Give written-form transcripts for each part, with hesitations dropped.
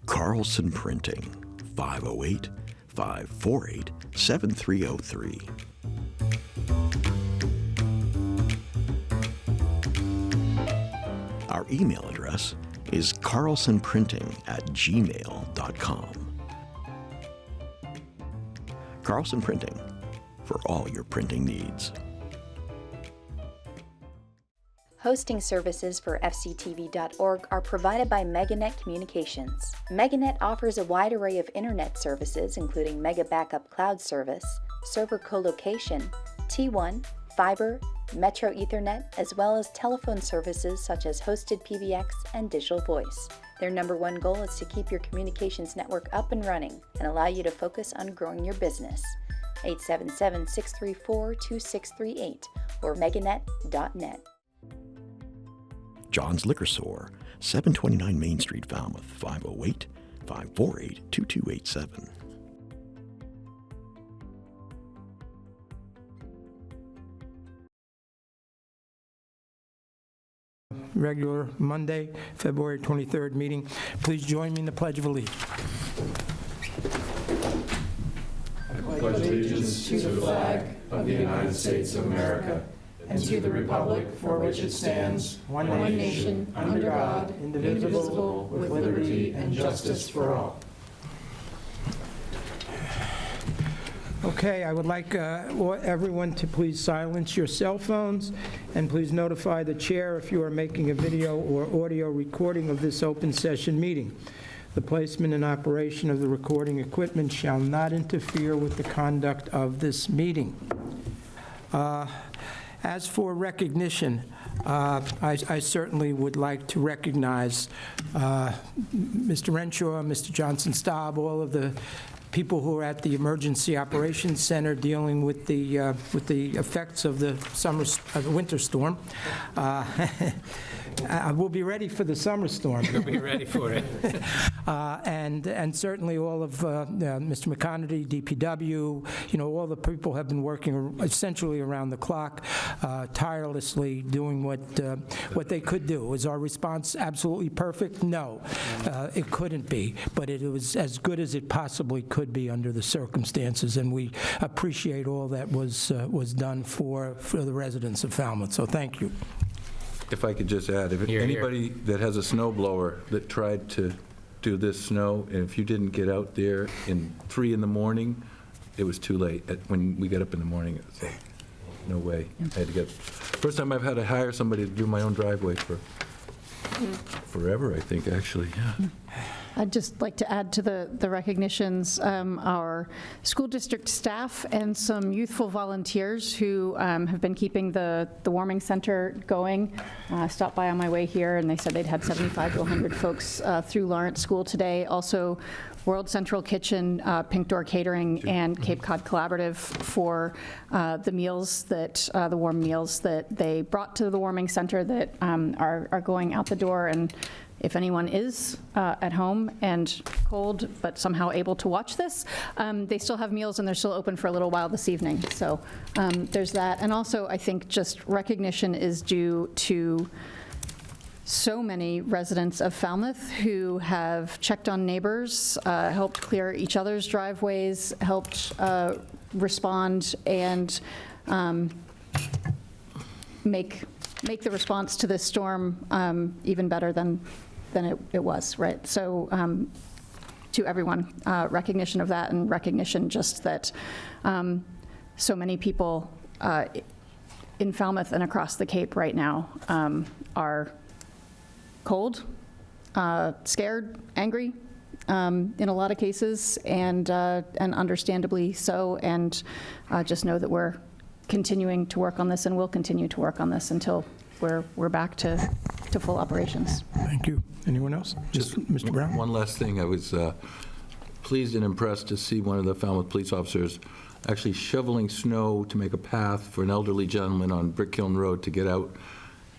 Carlson Printing, 508-548-7303. Our email address is carlsonprinting@gmail.com. Carlson Printing, for all your printing needs. Hosting services for fctv.org are provided by MegaNet Communications. MegaNet offers a wide array of internet services, including Mega Backup Cloud Service, server colocation, T1, fiber, Metro Ethernet, as well as telephone services such as hosted PBX and digital voice. Their #1 goal is to keep your communications network up and running and allow you to focus on growing your business. 877-634-2638 or meganet.net. John's Liquor Store, 729 Main Street, Falmouth, 508-548-2287. Regular Monday, February 23rd meeting. Please join me in the Pledge of Allegiance. I pledge allegiance to the flag of the United States of America and to the republic for which it stands, one nation, under God, indivisible, with liberty and justice for all. Okay, I would like everyone to please silence your cell phones, and please notify the chair if you are making a video or audio recording of this open session meeting. The placement and operation of the recording equipment shall not interfere with the conduct of this meeting. As for recognition, I certainly would like to recognize Mr. Renshaw, Mr. Johnson-Staub, all of the people who are at the Emergency Operations Center dealing with the effects of the winter storm. We'll be ready for the summer storm. We'll be ready for it. And certainly all of Mr. McConerty, DPW, all the people have been working essentially around the clock, tirelessly doing what they could do. Is our response absolutely perfect? No, it couldn't be, but it was as good as it possibly could be under the circumstances, and we appreciate all that was done for the residents of Falmouth. So thank you. If I could just add, if anybody that has a snow blower that tried to do this snow, and if you didn't get out there in 3 in the morning, it was too late. When we got up in the morning, it was like, no way. I had to first time I've had to hire somebody to do my own driveway for forever, I think, actually, yeah. I'd just like to add to the recognitions, our school district staff and some youthful volunteers who have been keeping the warming center going. I stopped by on my way here, and they said they'd had 75 to 100 folks through Lawrence School today. Also, World Central Kitchen, Pink Door Catering, and Cape Cod Collaborative for the meals that, the warm meals that they brought to the warming center that are going out the door. And if anyone is at home and cold but somehow able to watch this, they still have meals and they're still open for a little while this evening. So there's that. And also, I think just recognition is due to so many residents of Falmouth who have checked on neighbors, helped clear each other's driveways, helped respond and make the response to this storm even better than it was, right? So to everyone, recognition of that, and recognition just that so many people in Falmouth and across the Cape right now are cold, scared, angry in a lot of cases, and understandably so, and just know that we're continuing to work on this and will continue to work on this until we're back to full operations. Thank you. Anyone else? Just Mr. Brown? One last thing. I was pleased and impressed to see one of the Falmouth police officers actually shoveling snow to make a path for an elderly gentleman on Brick Hill Road to get out,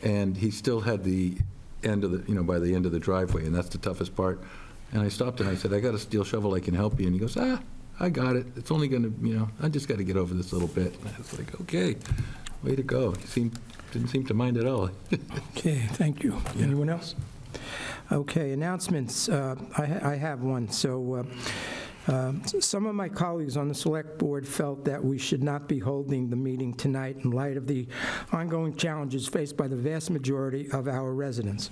and he still had the end of the, by the end of the driveway, and that's the toughest part. And I stopped and I said, I got a steel shovel, I can help you. And he goes, I got it. It's only going to, I just got to get over this little bit. And I was like, okay, way to go. He didn't seem to mind at all. Okay, thank you. Yeah. Anyone else? Okay, announcements. I have one. So some of my colleagues on the Select Board felt that we should not be holding the meeting tonight in light of the ongoing challenges faced by the vast majority of our residents.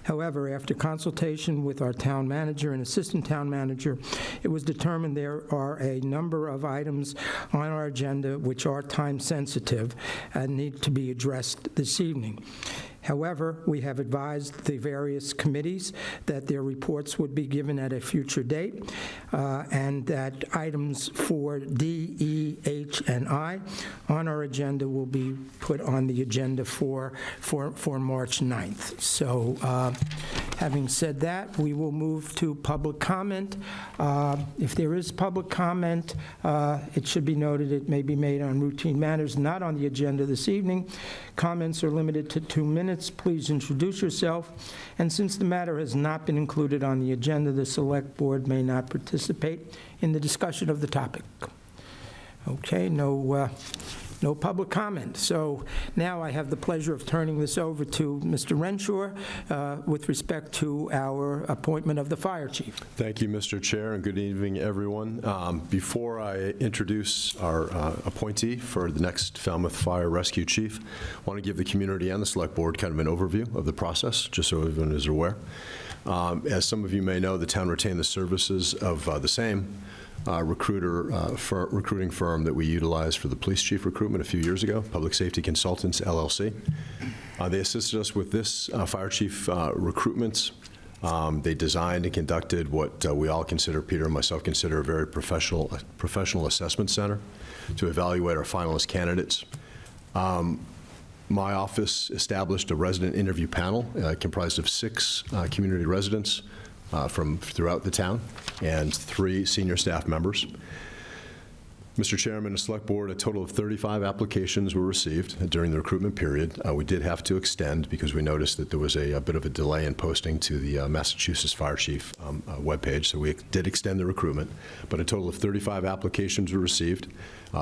However, after consultation with our town manager and assistant town manager, it was determined there are a number of items on our agenda which are time-sensitive and need to be addressed this evening. However, we have advised the various committees that their reports would be given at a future date, and that items for D, E, H, and I on our agenda will be put on the agenda for March 9th. So having said that, we will move to public comment. If there is public comment, it should be noted it may be made on routine matters not on the agenda this evening. Comments are limited to 2 minutes. Please introduce yourself. And since the matter has not been included on the agenda, the Select Board may not participate in the discussion of the topic. Okay, no public comment. So now I have the pleasure of turning this over to Mr. Renshaw with respect to our appointment of the fire chief. Thank you, Mr. Chair, and good evening, everyone. Before I introduce our appointee for the next Falmouth Fire Rescue Chief, I want to give the community and the Select Board kind of an overview of the process, just so everyone is aware. As some of you may know, the town retained the services of the same recruiting firm that we utilized for the police chief recruitment a few years ago, Public Safety Consultants, LLC. They assisted us with this fire chief recruitment. They designed and conducted what we all consider, Peter and myself consider, a very professional assessment center to evaluate our finalist candidates. My office established a resident interview panel comprised of 6 community residents from throughout the town and 3 senior staff members. Mr. Chairman, the Select Board, a total of 35 applications were received during the recruitment period. We did have to extend because we noticed that there was a bit of a delay in posting to the Massachusetts Fire Chief webpage, so we did extend the recruitment. But a total of 35 applications were received.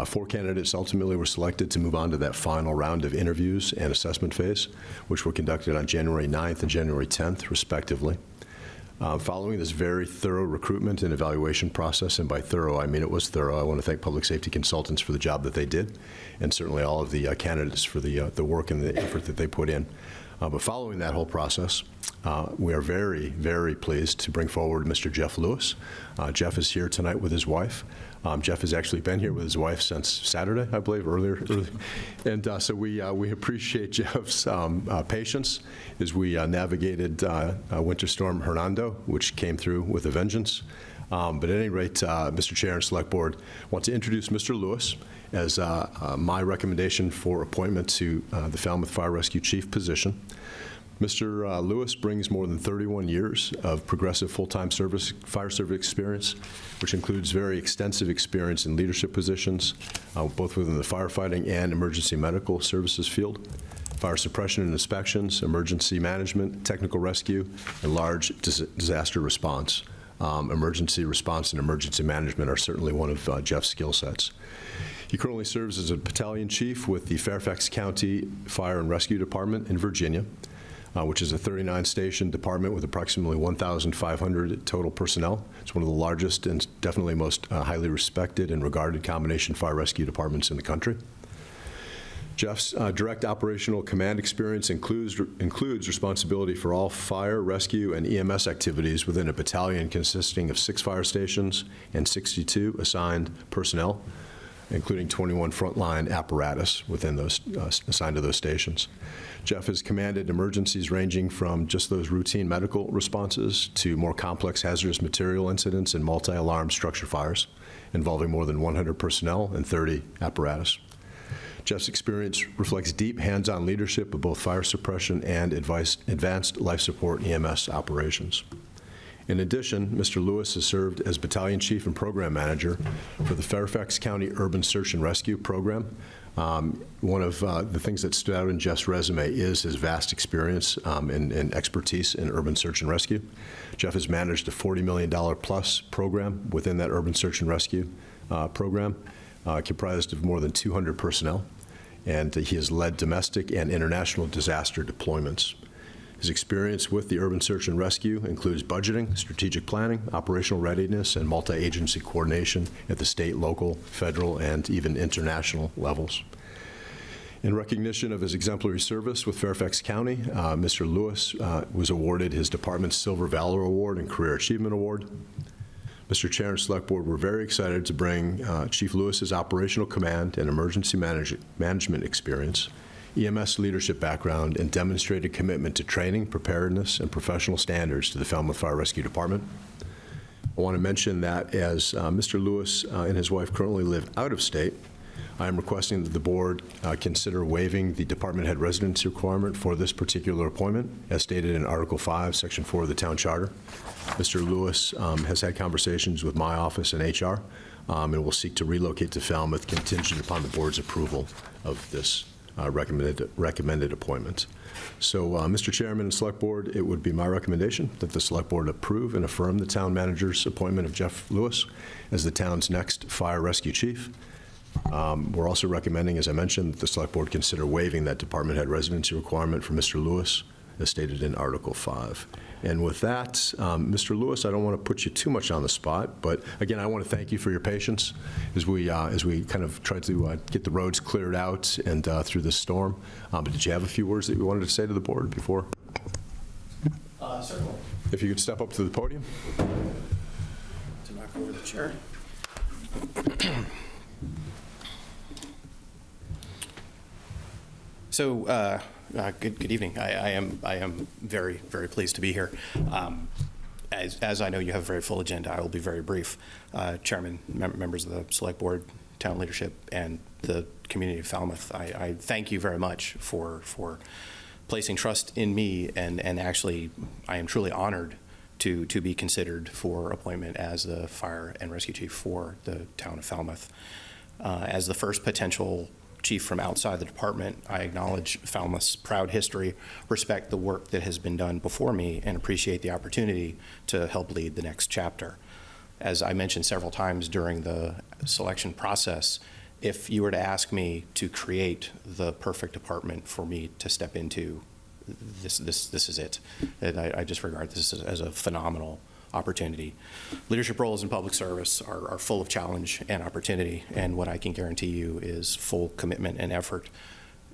4 candidates ultimately were selected to move on to that final round of interviews and assessment phase, which were conducted on January 9th and January 10th, respectively. Following this very thorough recruitment and evaluation process, and by thorough, I mean it was thorough, I want to thank Public Safety Consultants for the job that they did, and certainly all of the candidates for the work and the effort that they put in. But following that whole process, we are very, very pleased to bring forward Mr. Jeff Lewis. Jeff is here tonight with his wife. Jeff has actually been here with his wife since Saturday, I believe, earlier. And so we appreciate Jeff's patience as we navigated Winter Storm Hernando, which came through with a vengeance. But at any rate, Mr. Chair and Select Board, I want to introduce Mr. Lewis as my recommendation for appointment to the Falmouth Fire Rescue Chief position. Mr. Lewis brings more than 31 years of progressive full-time fire service experience, which includes very extensive experience in leadership positions, both within the firefighting and emergency medical services field, fire suppression and inspections, emergency management, technical rescue, and large disaster response. Emergency response and emergency management are certainly one of Jeff's skill sets. He currently serves as a battalion chief with the Fairfax County Fire and Rescue Department in Virginia, which is a 39-station department with approximately 1,500 total personnel. It's one of the largest and definitely most highly respected and regarded combination fire rescue departments in the country. Jeff's direct operational command experience includes responsibility for all fire, rescue, and EMS activities within a battalion consisting of 6 fire stations and 62 assigned personnel, including 21 frontline apparatus within those assigned to those stations. Jeff has commanded emergencies ranging from just those routine medical responses to more complex hazardous material incidents and multi-alarm structure fires involving more than 100 personnel and 30 apparatus. Jeff's experience reflects deep hands-on leadership of both fire suppression and advanced life support EMS operations. In addition, Mr. Lewis has served as battalion chief and program manager for the Fairfax County Urban Search and Rescue Program. One of the things that stood out in Jeff's resume is his vast experience and expertise in urban search and rescue. Jeff has managed a $40 million plus program within that urban search and rescue program, comprised of more than 200 personnel, and he has led domestic and international disaster deployments. His experience with the Urban Search and Rescue includes budgeting, strategic planning, operational readiness, and multi-agency coordination at the state, local, federal, and even international levels. In recognition of his exemplary service with Fairfax County, Mr. Lewis was awarded his department's Silver Valor Award and Career Achievement Award. Mr. Chair and Select Board were very excited to bring Chief Lewis's operational command and emergency management experience, EMS leadership background, and demonstrated commitment to training, preparedness, and professional standards to the Falmouth Fire Rescue Department. I want to mention that as Mr. Lewis and his wife currently live out of state, I am requesting that the board consider waiving the department head residency requirement for this particular appointment, as stated in Article 5, Section 4 of the Town Charter. Mr. Lewis has had conversations with my office and HR, and will seek to relocate to Falmouth contingent upon the board's approval of this recommended appointment. So, Mr. Chairman and Select Board, it would be my recommendation that the Select Board approve and affirm the town manager's appointment of Jeff Lewis as the town's next fire rescue chief. We're also recommending, as I mentioned, that the Select Board consider waiving that department head residency requirement for Mr. Lewis, as stated in Article 5. And with that, Mr. Lewis, I don't want to put you too much on the spot, but again, I want to thank you for your patience as we kind of tried to get the roads cleared out and through this storm. But did you have a few words that you wanted to say to the board before? Certainly. If you could step up to the podium. To knock over the chair. So, good evening. I am very, very pleased to be here. As I know you have a very full agenda, I will be very brief. Chairman, members of the Select Board, town leadership, and the community of Falmouth, I thank you very much for placing trust in me, and actually, I am truly honored to be considered for appointment as the fire and rescue chief for the town of Falmouth. As the first potential chief from outside the department, I acknowledge Falmouth's proud history, respect the work that has been done before me, and appreciate the opportunity to help lead the next chapter. As I mentioned several times during the selection process, if you were to ask me to create the perfect department for me to step into, this is it. And I just regard this as a phenomenal opportunity. Leadership roles in public service are full of challenge and opportunity, and what I can guarantee you is full commitment and effort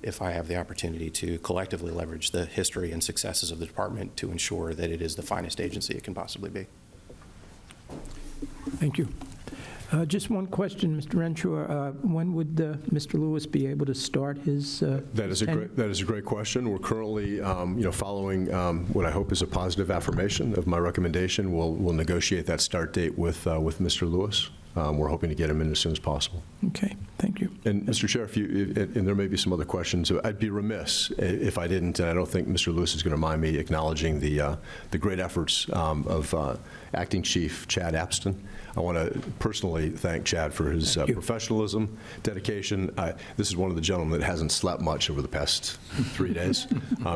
if I have the opportunity to collectively leverage the history and successes of the department to ensure that it is the finest agency it can possibly be. Thank you. Just one question, Mr. Renshaw. When would Mr. Lewis be able to start his That is a great question. We're currently, following what I hope is a positive affirmation of my recommendation. We'll negotiate that start date with Mr. Lewis. We're hoping to get him in as soon as possible. Okay, thank you. And Mr. Chair, and there may be some other questions, I'd be remiss if I didn't, and I don't think Mr. Lewis is going to mind me acknowledging the great efforts of Acting Chief Chad Apston. I want to personally thank Chad for his professionalism, dedication. This is one of the gentlemen that hasn't slept much over the past 3 days.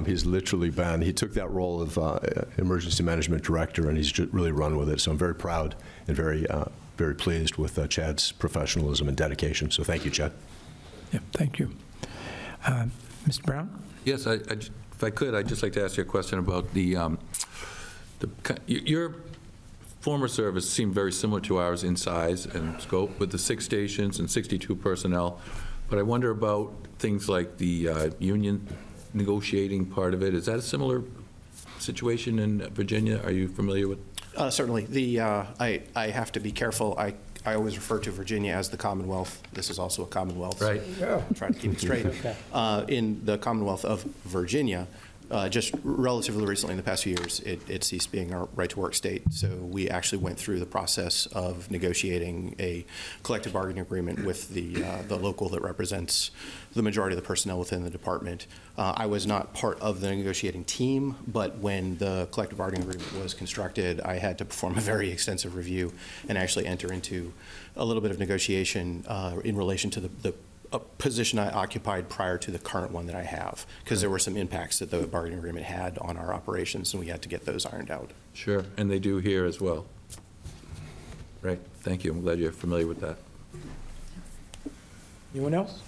He's literally he took that role of emergency management director, and he's just really run with it. So I'm very proud and very pleased with Chad's professionalism and dedication. So thank you, Chad. Yeah, thank you. Mr. Brown? Yes, if I could, I'd just like to ask you a question about your former service seemed very similar to ours in size and scope with the 6 stations and 62 personnel, but I wonder about things like the union negotiating part of it. Is that a similar situation in Virginia? Are you familiar with? Certainly. I have to be careful. I always refer to Virginia as the Commonwealth. This is also a Commonwealth. Right. So I'm trying to keep it straight. In the Commonwealth of Virginia, just relatively recently, in the past few years, it ceased being our right-to-work state. So we actually went through the process of negotiating a collective bargaining agreement with the local that represents the majority of the personnel within the department. I was not part of the negotiating team, but when the collective bargaining agreement was constructed, I had to perform a very extensive review and actually enter into a little bit of negotiation in relation to the position I occupied prior to the current one that I have, because there were some impacts that the bargaining agreement had on our operations, and we had to get those ironed out. Sure, and they do here as well. Right, thank you. I'm glad you're familiar with that. Anyone else?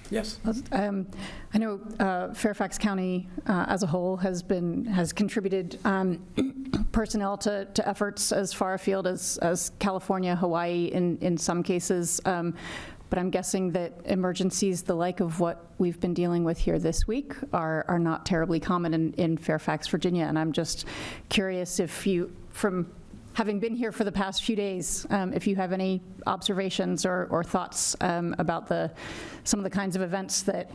Yes. I know Fairfax County as a whole has contributed personnel to efforts as far afield as California, Hawaii in some cases. But I'm guessing that emergencies the like of what we've been dealing with here this week are not terribly common in Fairfax, Virginia. And I'm just curious if you, from having been here for the past few days, if you have any observations or thoughts about some of the kinds of events that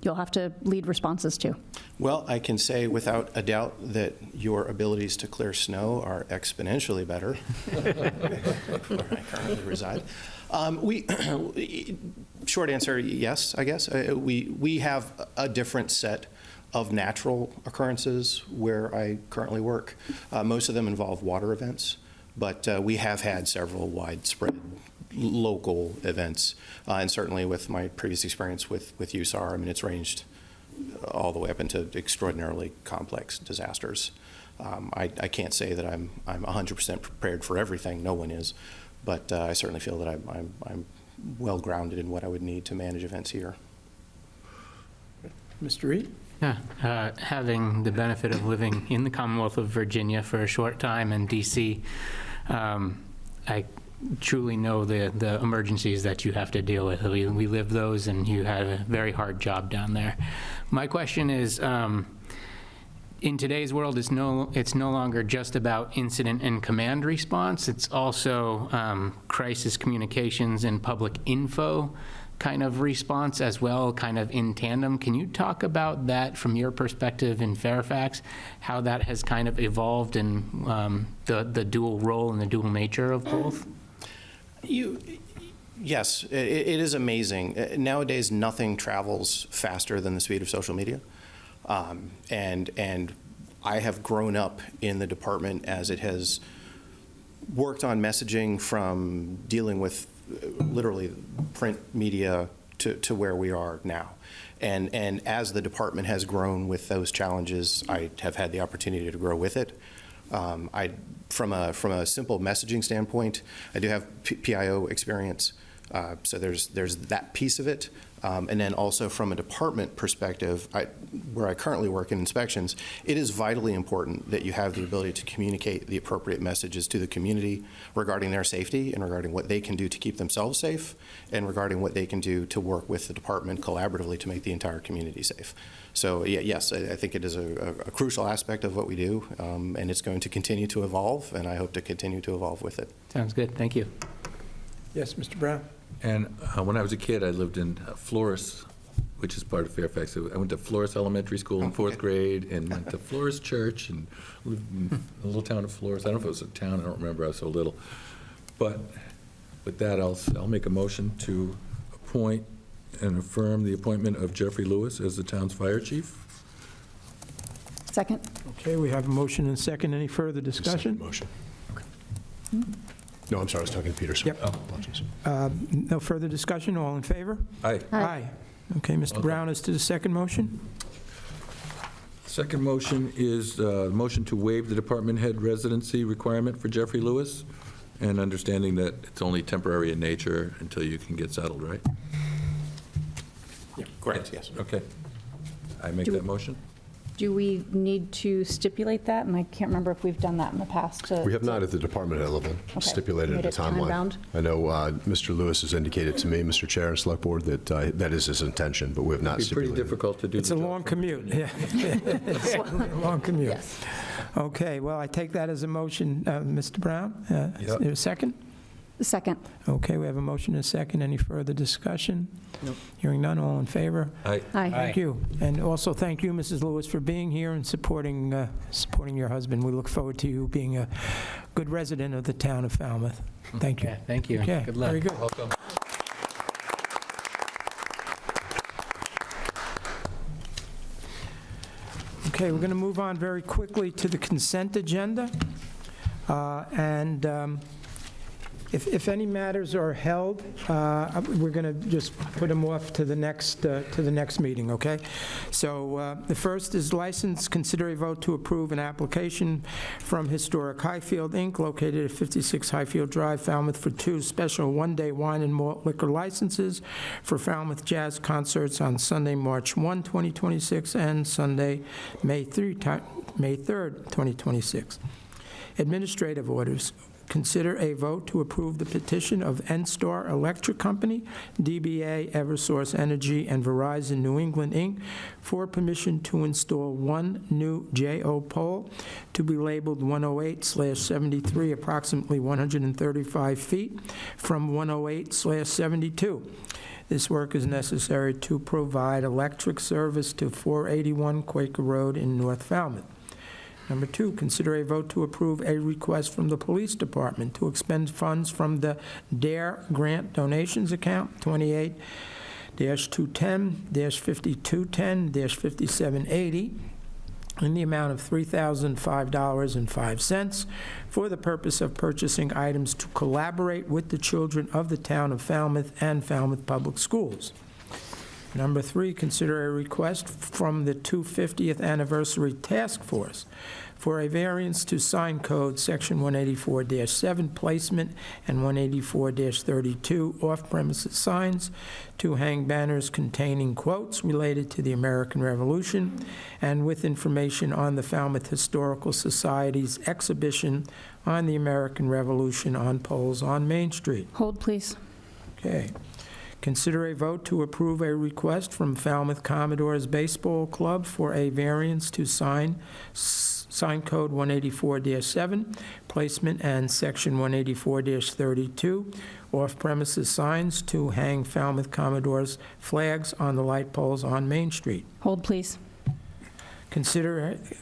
you'll have to lead responses to. Well, I can say without a doubt that your abilities to clear snow are exponentially better where I currently reside. Short answer, yes, I guess. We have a different set of natural occurrences where I currently work. Most of them involve water events, but we have had several widespread local events, and certainly with my previous experience with USAR, I mean, it's ranged all the way up into extraordinarily complex disasters. I can't say that I'm 100% prepared for everything. No one is, but I certainly feel that I'm well grounded in what I would need to manage events here. Mr. Reed? Yeah, having the benefit of living in the Commonwealth of Virginia for a short time in D.C., I truly know the emergencies that you have to deal with. We live those, and you have a very hard job down there. My question is, in today's world, it's no longer just about incident and command response. It's also crisis communications and public info kind of response as well, kind of in tandem. Can you talk about that from your perspective in Fairfax, how that has kind of evolved and the dual role and the dual nature of both? Yes, it is amazing. Nowadays, nothing travels faster than the speed of social media. And I have grown up in the department as it has worked on messaging from dealing with literally print media to where we are now. And as the department has grown with those challenges, I have had the opportunity to grow with it. From a simple messaging standpoint, I do have PIO experience, so there's that piece of it. And then also from a department perspective, where I currently work in inspections, it is vitally important that you have the ability to communicate the appropriate messages to the community regarding their safety and regarding what they can do to keep themselves safe and regarding what they can do to work with the department collaboratively to make the entire community safe. So yes, I think it is a crucial aspect of what we do, and it's going to continue to evolve, and I hope to continue to evolve with it. Sounds good. Thank you. Yes, Mr. Brown? And when I was a kid, I lived in Flores, which is part of Fairfax. I went to Flores Elementary School in fourth grade and went to Flores Church and lived in a little town of Flores. I don't know if it was a town. I don't remember. I was so little. But with that, I'll make a motion to appoint and affirm the appointment of Jeffrey Lewis as the town's fire chief. Second. Okay, we have a motion and second. Any further discussion? Second motion. No, I'm sorry, I was talking to Peter. Sorry. Yep. Apologies. No further discussion? All in favor? Aye. Aye. Okay, Mr. Brown, as to the second motion? Second motion is the motion to waive the department head residency requirement for Jeffrey Lewis, and understanding that it's only temporary in nature until you can get settled, right? Yeah, correct, yes. Okay. I make that motion? Do we need to stipulate that? And I can't remember if we've done that in the past. We have not at the department head level stipulated Made a it timeline. time-bound? I know Mr. Lewis has indicated to me, Mr. Chair and Select Board, that that is his intention, but we have not It'd be pretty stipulated. difficult to do. It's a long commute, yeah. It's a long commute. Yes. Okay, well, I take that as a motion. Mr. Brown, is there a second? Second. Okay, we have a motion and a second. Any further discussion? Nope. Hearing none, all in favor? Aye. Aye. Thank you. And also, thank you, Mrs. Lewis, for being here and supporting your husband. We look forward to you being a good resident of the town of Falmouth. Thank you. Yeah, thank you. Okay, Good luck. very good. Welcome. Okay, we're going to move on very quickly to the consent agenda. And If any matters are held, we're going to just put them off to the next meeting, okay? So the first is license, consider a vote to approve an application from Historic Highfield, Inc., located at 56 Highfield Drive, Falmouth, for 2 special one-day wine and malt liquor licenses for Falmouth Jazz concerts on Sunday, March 1, 2026, and Sunday, May 3rd, 2026. Administrative orders. Consider a vote to approve the petition of NSTAR Electric Company, DBA Eversource Energy, and Verizon New England, Inc. for permission to install 1 new JO pole to be labeled 108/73, approximately 135 feet from 108/72. This work is necessary to provide electric service to 481 Quaker Road in North Falmouth. Number 2, consider a vote to approve a request from the Police Department to expend funds from the DARE Grant Donations Account, 28-210-5210-5780, in the amount of $3,005.05 for the purpose of purchasing items to collaborate with the children of the Town of Falmouth and Falmouth Public Schools. Number 3, consider a request from the 250th Anniversary Task Force for a variance to sign code Section 184-7 placement and 184-32 off-premises signs to hang banners containing quotes related to the American Revolution and with information on the Falmouth Historical Society's exhibition on the American Revolution on poles on Main Street. Hold, please. Okay. Consider a vote to approve a request from Falmouth Commodores Baseball Club for a variance to sign code 184-7, placement and section 184-32, off-premises signs to hang Falmouth Commodores flags on the light poles on Main Street. Hold, please.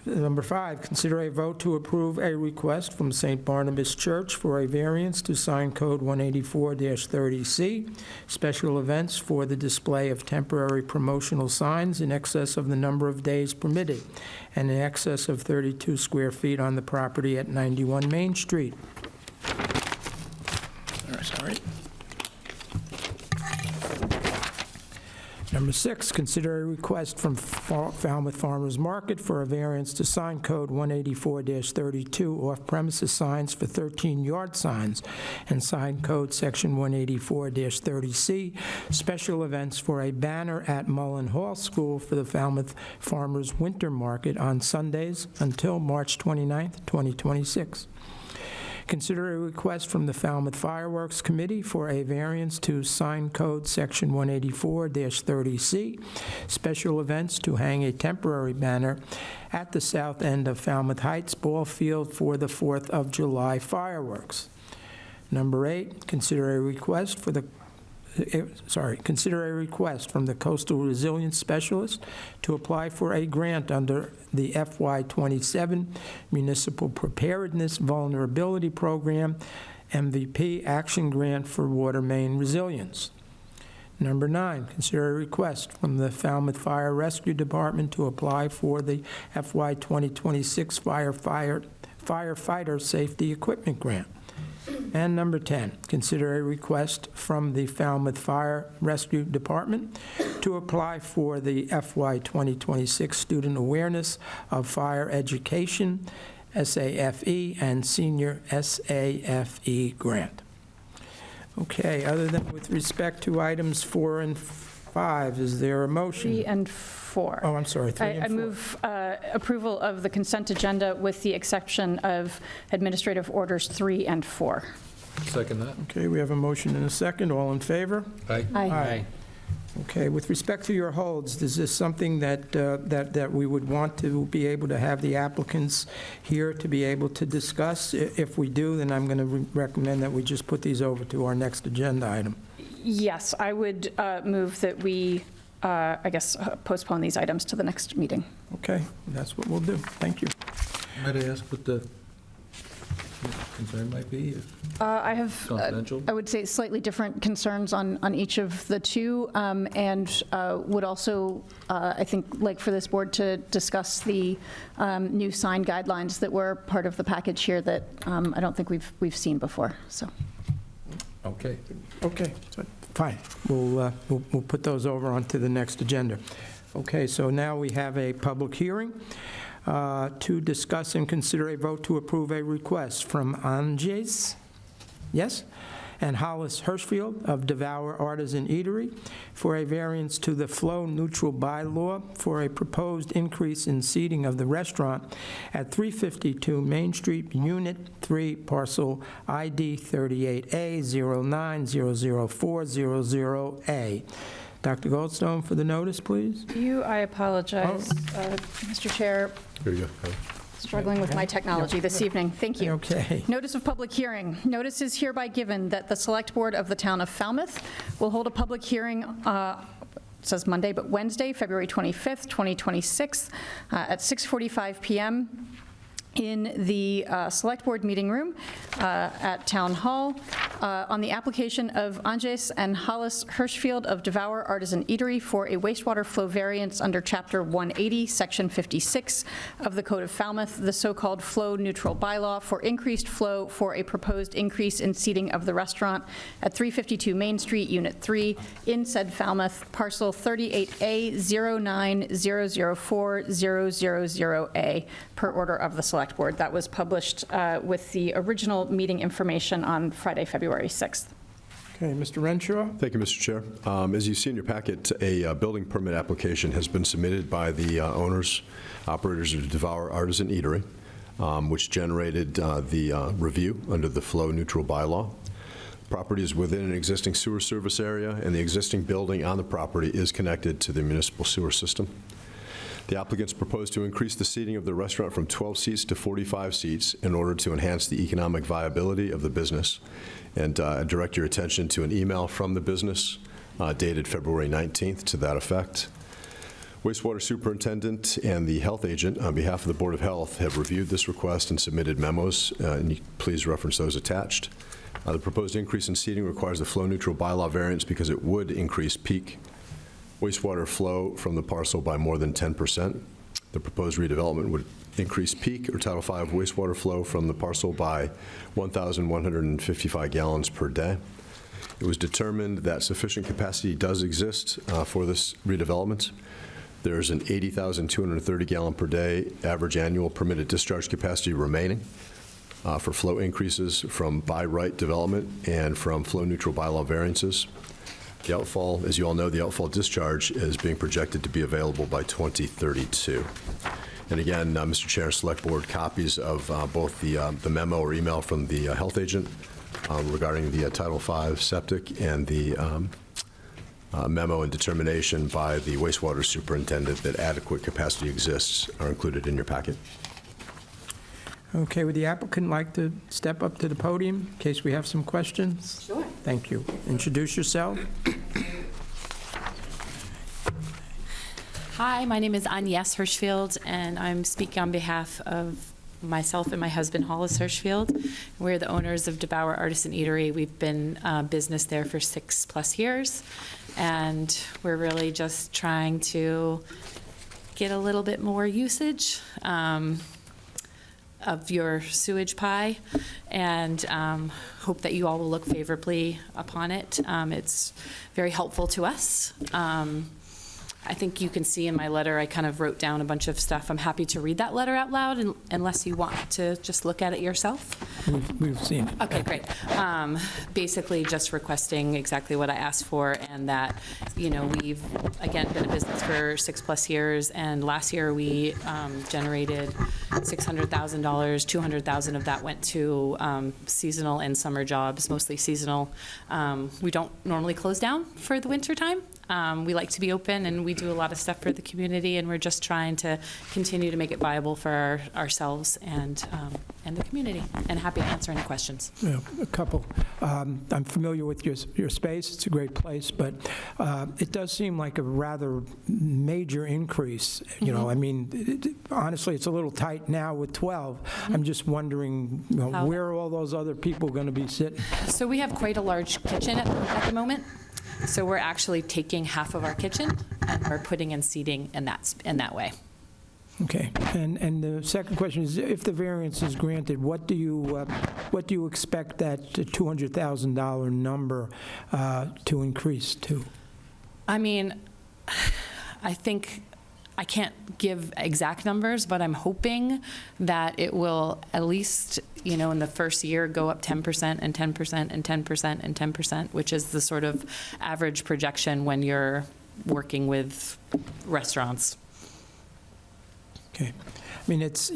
Number 5, consider a vote to approve a request from St. Barnabas Church for a variance to sign code 184-30C, special events for the display of temporary promotional signs in excess of the number of days permitted, and in excess of 32 square feet on the property at 91 Main Street. Sorry. Number 6, consider a request from Falmouth Farmers Market for a variance to sign code 184-32 off-premises signs for 13 yard signs and sign code section 184-30C, special events for a banner at Mullen Hall School for the Falmouth Farmers Winter Market on Sundays until March 29th, 2026. Consider a request from the Falmouth Fireworks Committee for a variance to sign code section 184-30C, special events to hang a temporary banner at the south end of Falmouth Heights Ball Field for the 4th of July fireworks. Number 8, consider a request from the Coastal Resilience Specialist to apply for a grant under the FY27 Municipal Preparedness Vulnerability Program MVP Action Grant for Water Main Resilience. Number 9, consider a request from the Falmouth Fire Rescue Department to apply for the FY2026 Firefighter Safety Equipment Grant. And number 10, consider a request from the Falmouth Fire Rescue Department to apply for the FY 2026 Student Awareness of Fire Education, SAFE, and Senior SAFE Grant. Okay, other than with respect to items 4 and 5, is there a motion? 3 and 4. Oh, I'm sorry, 3 and 4. I move approval of the consent agenda with the exception of administrative orders 3 and 4. Second that. Okay, we have a motion and a second. All in favor? Aye. Aye. Okay, with respect to your holds, is this something that we would want to be able to have the applicants here to be able to discuss? If we do, then I'm going to recommend that we just put these over to our next agenda item. Yes, I would move that we, postpone these items to the next meeting. Okay, that's what we'll do. Thank you. Might I ask what the concern might be? I have, Confidential? I would say, slightly different concerns on each of the two, and would also, I think, like for this board to discuss the new sign guidelines that were part of the package here that I don't think we've seen before, so. Okay. Okay, so, fine. We'll put those over onto the next agenda. Okay, so now we have a public hearing to discuss and consider a vote to approve a request from Anges, yes, and Hollis Hirschfield of Devour Artisan Eatery for a variance to the flow-neutral bylaw for a proposed increase in seating of the restaurant at 352 Main Street, Unit 3, parcel ID 38A09004000A. Dr. Goldstone for the notice, please. I apologize, Mr. Chair, Here you go. struggling with my technology this evening. Thank you. Okay. Notice of public hearing. Notice is hereby given that the Select Board of the Town of Falmouth will hold a public hearing, it says Monday, but Wednesday, February 25th, 2026, at 6:45 p.m. in the Select Board meeting room at Town Hall on the application of Anges and Hollis Hirschfield of Devour Artisan Eatery for a wastewater flow variance under Chapter 180, Section 56 of the Code of Falmouth, the so-called flow neutral bylaw for increased flow for a proposed increase in seating of the restaurant at 352 Main Street, Unit 3, in said Falmouth, parcel 38A09004000A, per order of the Select Board. That was published with the original meeting information on Friday, February 6th. Okay, Mr. Renshaw? Thank you, Mr. Chair. As you see in your packet, a building permit application has been submitted by the owners, operators of Devour Artisan Eatery, which generated the review under the flow neutral bylaw. The property is within an existing sewer service area, and the existing building on the property is connected to the municipal sewer system. The applicants propose to increase the seating of the restaurant from 12 seats to 45 seats in order to enhance the economic viability of the business. And I direct your attention to an email from the business dated February 19th to that effect. Wastewater superintendent and the health agent on behalf of the Board of Health have reviewed this request and submitted memos, and you please reference those attached. The proposed increase in seating requires the flow neutral bylaw variance because it would increase peak wastewater flow from the parcel by more than 10%. The proposed redevelopment would increase peak or Title V wastewater flow from the parcel by 1,155 gallons per day. It was determined that sufficient capacity does exist for this redevelopment. There's an 80,230 gallon per day average annual permitted discharge capacity remaining for flow increases from by right development and from flow neutral bylaw variances. The outfall, as you all know, the outfall discharge is being projected to be available by 2032. And again, Mr. Chair, Select Board, copies of both the memo or email from the health agent regarding the Title V septic and the memo and determination by the wastewater superintendent that adequate capacity exists are included in your packet. Okay, would the applicant like to step up to the podium in case we have some questions? Sure. Thank you. Introduce yourself. Hi, my name is Agnes Hirschfield, and I'm speaking on behalf of myself and my husband, Hollis Hirschfield. We're the owners of Devour Artisan Eatery. We've been business there for 6+ years, and we're really just trying to get a little bit more usage of your sewage pie, and hope that you all will look favorably upon it. It's very helpful to us. I think you can see in my letter, I kind of wrote down a bunch of stuff. I'm happy to read that letter out loud unless you want to just look at it yourself. We've seen it. Okay, great. Basically just requesting exactly what I asked for, and that, you know, we've, again, been in business for 6+ years, and last year we generated $600,000, $200,000 of that went to seasonal and summer jobs, mostly seasonal. We don't normally close down for the winter time. We like to be open, and we do a lot of stuff for the community, and we're just trying to continue to make it viable for ourselves and the community. And happy to answer any questions. Yeah, a couple. I'm familiar with your space. It's a great place, but it does seem like a rather major increase. You know, I mean, honestly, it's a little tight now with 12. I'm just wondering, you know, where are all those other people going to be sitting? So we have quite a large kitchen at the moment. So we're actually taking half of our kitchen and we're putting in seating in that way. Okay, and the second question is, if the variance is granted, what do you expect that $200,000 number to increase to? I mean, I think I can't give exact numbers, but I'm hoping that it will at least, in the first year go up 10% and 10% and 10% and 10%, which is the sort of average projection when you're working with restaurants. Okay. I mean, it's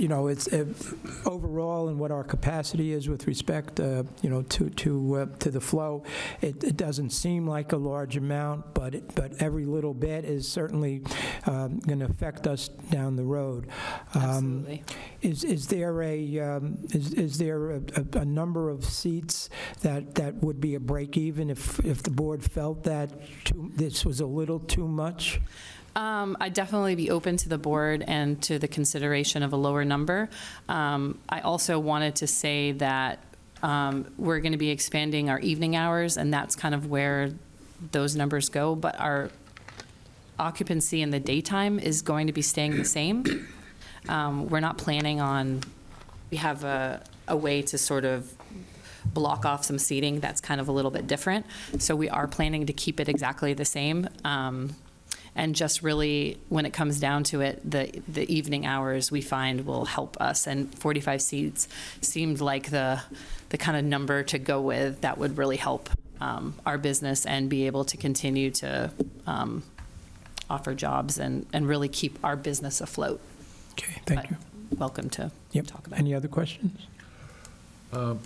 overall and what our capacity is with respect, to the flow, it doesn't seem like a large amount, but every little bit is certainly going to affect us down the road. Absolutely. Is there a number of seats that would be a break even if the board felt that this was a little too much? I'd definitely be open to the board and to the consideration of a lower number. I also wanted to say that we're going to be expanding our evening hours, and that's kind of where those numbers go, but our occupancy in the daytime is going to be staying the same. We're not planning on, we have a way to sort of block off some seating that's kind of a little bit different, so we are planning to keep it exactly the same. And just really, when it comes down to it, the evening hours we find will help us. And 45 seats seemed like the kind of number to go with that would really help our business and be able to continue to offer jobs and really keep our business afloat. Okay, thank you. Welcome to talk about it. Any other questions? I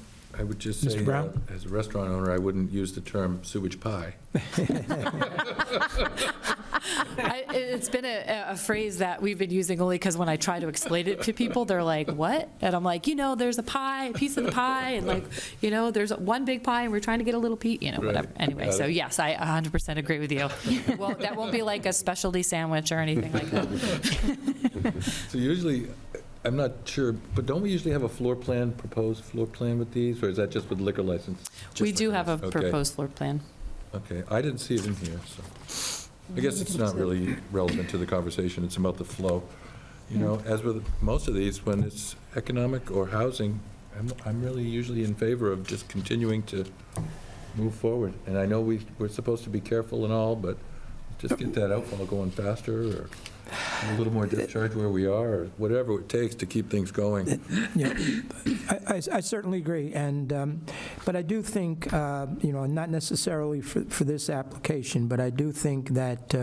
would just say, Mr. Brown? as a restaurant owner, I wouldn't use the term sewage pie. It's been a phrase that we've been using only because when I try to explain it to people, they're like, what? And I'm like, there's a pie, a piece of the pie, and there's one big pie, and we're trying to get a little piece, whatever. Anyway, so yes, I 100% agree with you. Well, that won't be like a specialty sandwich or anything like that. So usually, I'm not sure, but don't we usually have a proposed floor plan with these, or is that just with liquor license? We do have a Okay. proposed floor plan. Okay, I didn't see it in here, so I guess it's not really relevant to the conversation. It's about the flow. As with most of these, when it's economic or housing, I'm really usually in favor of just continuing to move forward. And I know we're supposed to be careful and all, but just get that outfall going faster, or a little more discharge where we are, or whatever it takes to keep things going. Yeah, I certainly agree, but I do think, not necessarily for this application, but I do think that,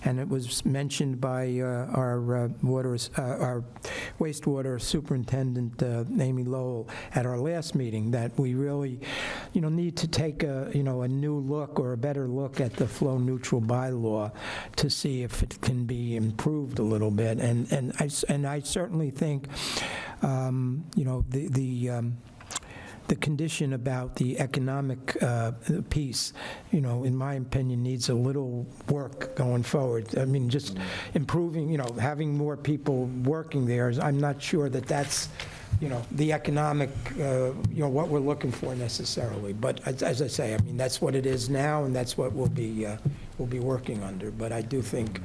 and it was mentioned by our wastewater superintendent, Amy Lowell, at our last meeting, that we really, need to take a new look or a better look at the flow neutral bylaw to see if it can be improved a little bit, and I certainly think, the condition about the economic piece, in my opinion, needs a little work going forward. I mean, just improving, having more people working there. I'm not sure that that's, the economic, what we're looking for necessarily. But as I say, I mean, that's what it is now, and that's what we'll be working under. But I do think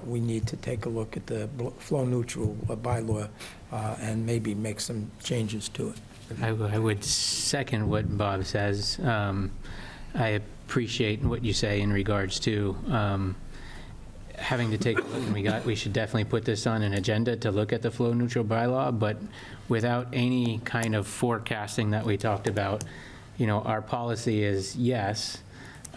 we need to take a look at the flow neutral bylaw and maybe make some changes to it. I would second what Bob says. I appreciate what you say in regards to having to take a look, and we should definitely put this on an agenda to look at the flow neutral bylaw, but without any kind of forecasting that we talked about, our policy is yes.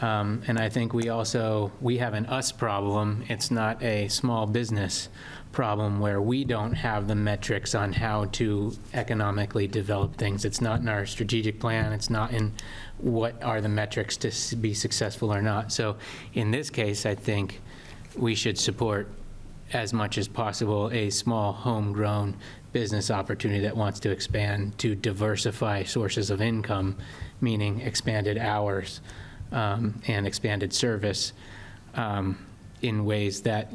And I think we have an us problem. It's not a small business problem where we don't have the metrics on how to economically develop things. It's not in our strategic plan. It's not in what are the metrics to be successful or not. So in this case, I think we should support as much as possible a small homegrown business opportunity that wants to expand to diversify sources of income, meaning expanded hours and expanded service in ways that,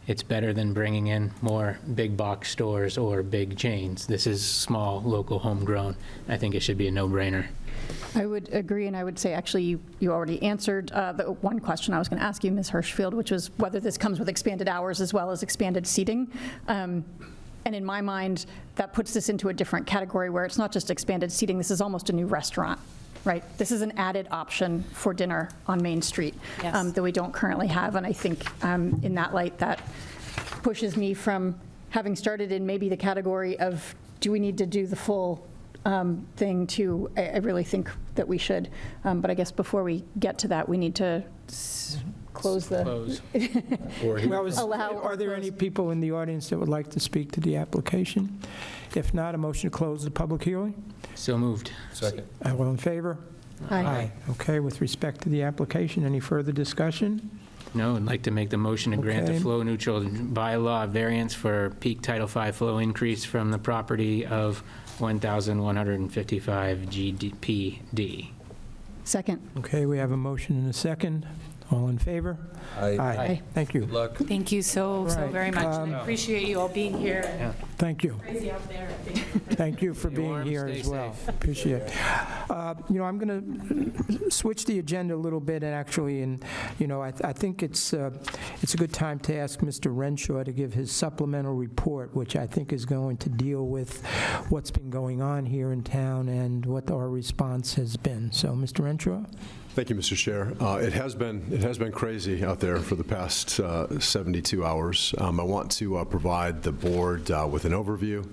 it's better than bringing in more big box stores or big chains. This is small, local, homegrown. I think it should be a no-brainer. I would agree, and I would say, actually, you already answered the one question I was going to ask you, Ms. Hirschfield, which was whether this comes with expanded hours as well as expanded seating. And in my mind, that puts this into a different category where it's not just expanded seating, this is almost a new restaurant, right? This is an added option for dinner on Main Street that we don't currently have. And I think in that light, that pushes me from having started in maybe the category of, do we need to do the full thing to, I really think that we should. But I guess before we get to that, we need to close the. Are there any people in the audience that would like to speak to the application? If not, a motion to close the public hearing? So moved. Second. All in favor? Aye. Okay, with respect to the application, any further discussion? No, I'd like to make the motion to grant the Okay. flow neutral bylaw variance for peak Title V flow increase from the property of 1,155 GPD. Second. Okay, we have a motion and a second. All in favor? Aye. Thank you. Good luck. Thank you so Right. very much. I appreciate you all being here. Yeah. Thank you. Crazy out there. Thank you for Stay being warm, here stay as well. safe. Appreciate it. I'm going to switch the agenda a little bit, and actually, I think it's a good time to ask Mr. Renshaw to give his supplemental report, which I think is going to deal with what's been going on here in town and what our response has been. So, Mr. Renshaw? Thank you, Mr. Chair. It has been crazy out there for the past 72 hours. I want to provide the board with an overview,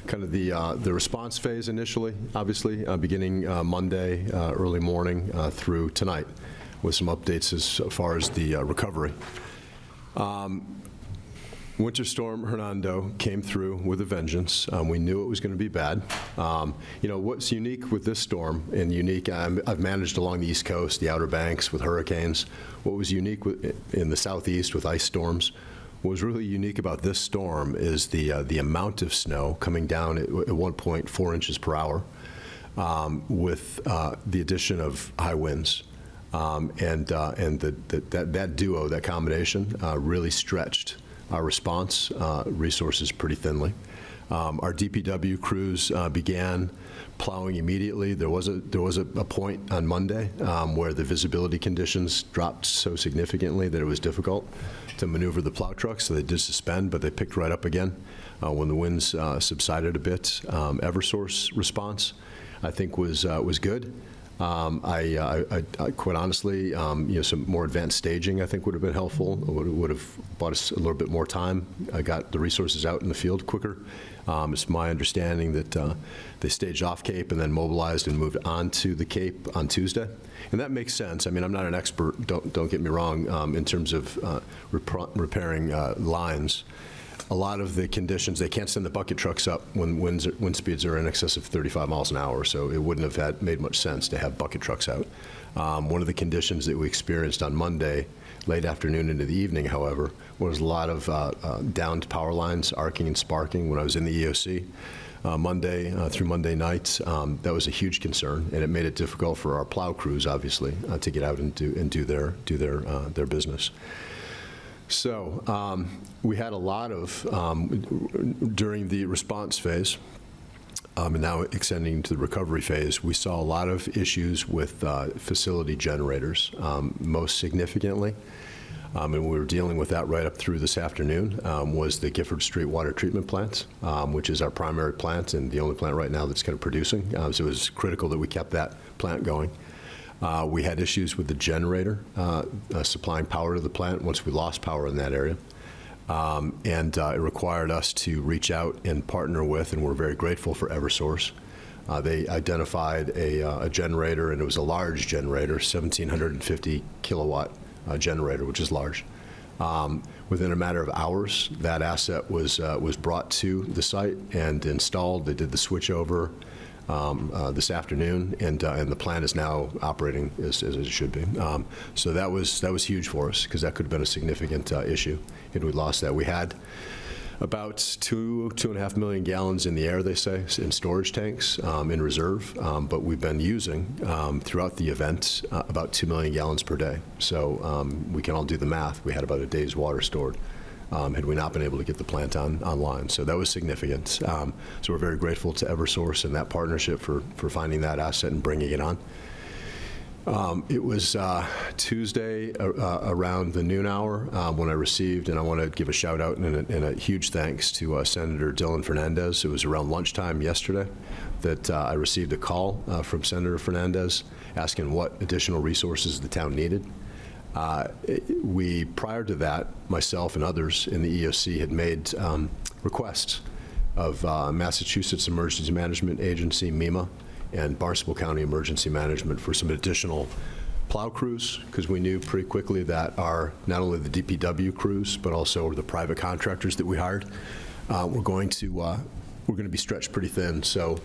kind of the response phase initially, obviously, beginning Monday early morning through tonight, with some updates as far as the recovery. Winter Storm Hernando came through with a vengeance. We knew it was going to be bad. What's unique with this storm, and unique, I've managed along the East Coast, the Outer Banks with hurricanes. What was unique in the Southeast with ice storms, what was really unique about this storm is the amount of snow coming down at one point 4 inches per hour, with the addition of high winds. And that duo, that combination, really stretched our response resources pretty thinly. Our DPW crews began plowing immediately. There was a point on Monday where the visibility conditions dropped so significantly that it was difficult to maneuver the plow trucks, so they did suspend, but they picked right up again when the winds subsided a bit. Eversource response, I think, was good. I quite honestly, some more advanced staging I think would have been helpful. Would have bought us a little bit more time. I got the resources out in the field quicker. It's my understanding that they staged off Cape and then mobilized and moved on to the Cape on Tuesday, and that makes sense. I mean, I'm not an expert. Don't get me wrong in terms of repairing lines. A lot of the conditions, they can't send the bucket trucks up when wind speeds are in excess of 35 miles an hour, so it wouldn't have made much sense to have bucket trucks out. One of the conditions that we experienced on Monday, late afternoon into the evening, however, was a lot of downed power lines arcing and sparking when I was in the EOC. Monday through Monday night, that was a huge concern, and it made it difficult for our plow crews, obviously, to get out and do their business. So we had a lot of, during the response phase, and now extending to the recovery phase, we saw a lot of issues with facility generators, most significantly. And we were dealing with that right up through this afternoon, was the Gifford Street Water Treatment Plant, which is our primary plant and the only plant right now that's kind of producing. So it was critical that we kept that plant going. We had issues with the generator supplying power to the plant once we lost power in that area. And it required us to reach out and partner with, and we're very grateful for Eversource. They identified a generator, and it was a large generator, 1,750 kilowatt generator, which is large. Within a matter of hours, that asset was brought to the site and installed. They did the switchover this afternoon, and the plant is now operating as it should be. So that was huge for us, because that could have been a significant issue if we lost that. We had about 2.5 million gallons in the air, they say, in storage tanks in reserve, but we've been using throughout the event about 2 million gallons per day. So we can all do the math. We had about a day's water stored had we not been able to get the plant online. So that was significant. So we're very grateful to Eversource and that partnership for finding that asset and bringing it on. It was Tuesday around the noon hour when I received, and I want to give a shout out and a huge thanks to Senator Dylan Fernandez. It was around lunchtime yesterday that I received a call from Senator Fernandez asking what additional resources the town needed. Prior to that, myself and others in the EOC had made requests of Massachusetts Emergency Management Agency, MEMA, and Barnstable County Emergency Management for some additional plow crews, because we knew pretty quickly that not only the DPW crews, but also the private contractors that we hired were going to be stretched pretty thin. So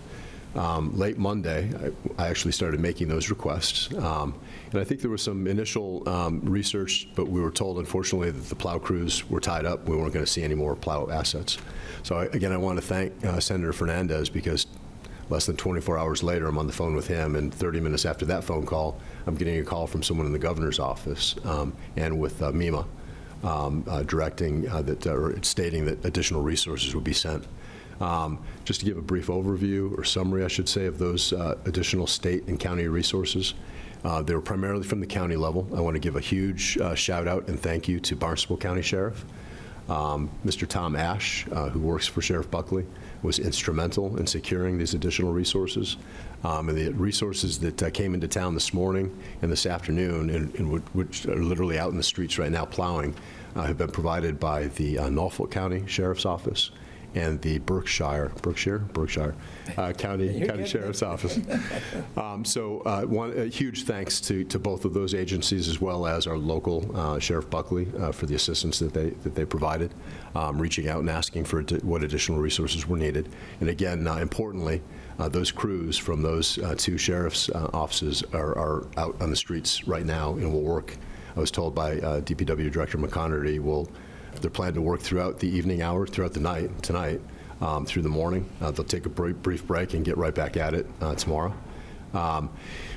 late Monday, I actually started making those requests. And I think there was some initial research, but we were told, unfortunately, that the plow crews were tied up. We weren't going to see any more plow assets. So again, I want to thank Senator Fernandez, because less than 24 hours later, I'm on the phone with him, and 30 minutes after that phone call, I'm getting a call from someone in the governor's office and with MEMA directing or stating that additional resources would be sent. Just to give a brief overview, or summary, I should say, of those additional state and county resources. They were primarily from the county level. I want to give a huge shout out and thank you to Barnstable County Sheriff. Mr. Tom Ash, who works for Sheriff Buckley, was instrumental in securing these additional resources. And the resources that came into town this morning and this afternoon, and which are literally out in the streets right now plowing, have been provided by the Norfolk County Sheriff's Office and the Berkshire County Sheriff's Office. A huge thanks to both of those agencies, as well as our local Sheriff Buckley for the assistance that they provided, reaching out and asking for what additional resources were needed. And again, importantly, those crews from those two sheriff's offices are out on the streets right now and will work. I was told by DPW Director McConerty they're planning to work throughout the evening hour, throughout the night, tonight, through the morning. They'll take a brief break and get right back at it tomorrow.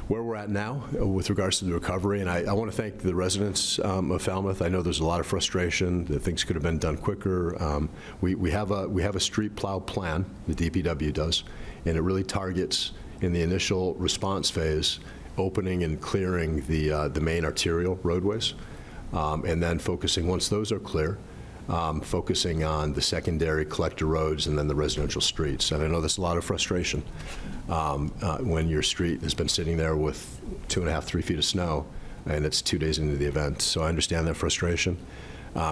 Where we're at now with regards to the recovery, and I want to thank the residents of Falmouth. I know there's a lot of frustration that things could have been done quicker. We have a street plow plan, the DPW does, and it really targets, in the initial response phase, opening and clearing the main arterial roadways, and then focusing, once those are clear, focusing on the secondary collector roads and then the residential streets. And I know there's a lot of frustration when your street has been sitting there with 2.5, 3 feet of snow, and it's 2 days into the event. So I understand that frustration.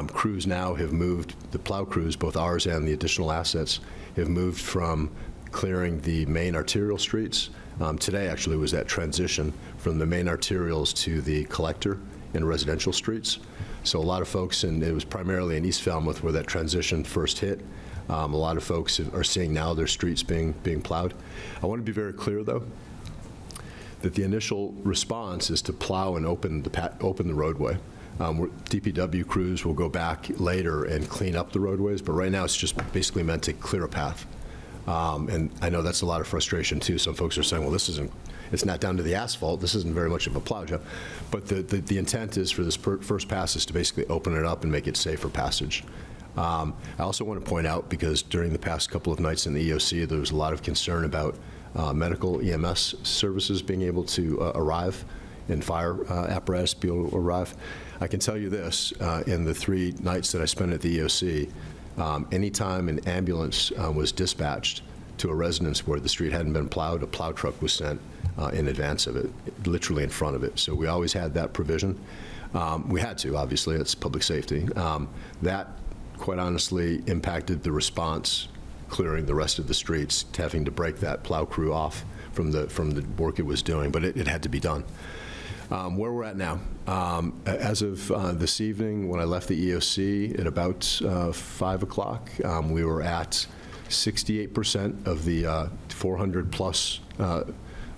Crews now have moved, the plow crews, both ours and the additional assets, have moved from clearing the main arterial streets. Today actually was that transition from the main arterials to the collector and residential streets. So a lot of folks, and it was primarily in East Falmouth where that transition first hit. A lot of folks are seeing now their streets being plowed. I want to be very clear, though, that the initial response is to plow and open the roadway. DPW crews will go back later and clean up the roadways, but right now it's just basically meant to clear a path. And I know that's a lot of frustration too. Some folks are saying, well, it's not down to the asphalt. This isn't very much of a plow job. But the intent is for this first pass is to basically open it up and make it safe for passage. I also want to point out, because during the past couple of nights in the EOC, there was a lot of concern about medical EMS services being able to arrive and fire apparatus be able to arrive. I can tell you this, in the 3 nights that I spent at the EOC, anytime an ambulance was dispatched to a residence where the street hadn't been plowed, a plow truck was sent in advance of it, literally in front of it. So we always had that provision. We had to, obviously, it's public safety. That, quite honestly, impacted the response clearing the rest of the streets, having to break that plow crew off from the work it was doing, but it had to be done. Where we're at now, as of this evening, when I left the EOC at about 5 o'clock, we were at 68% of the 400-plus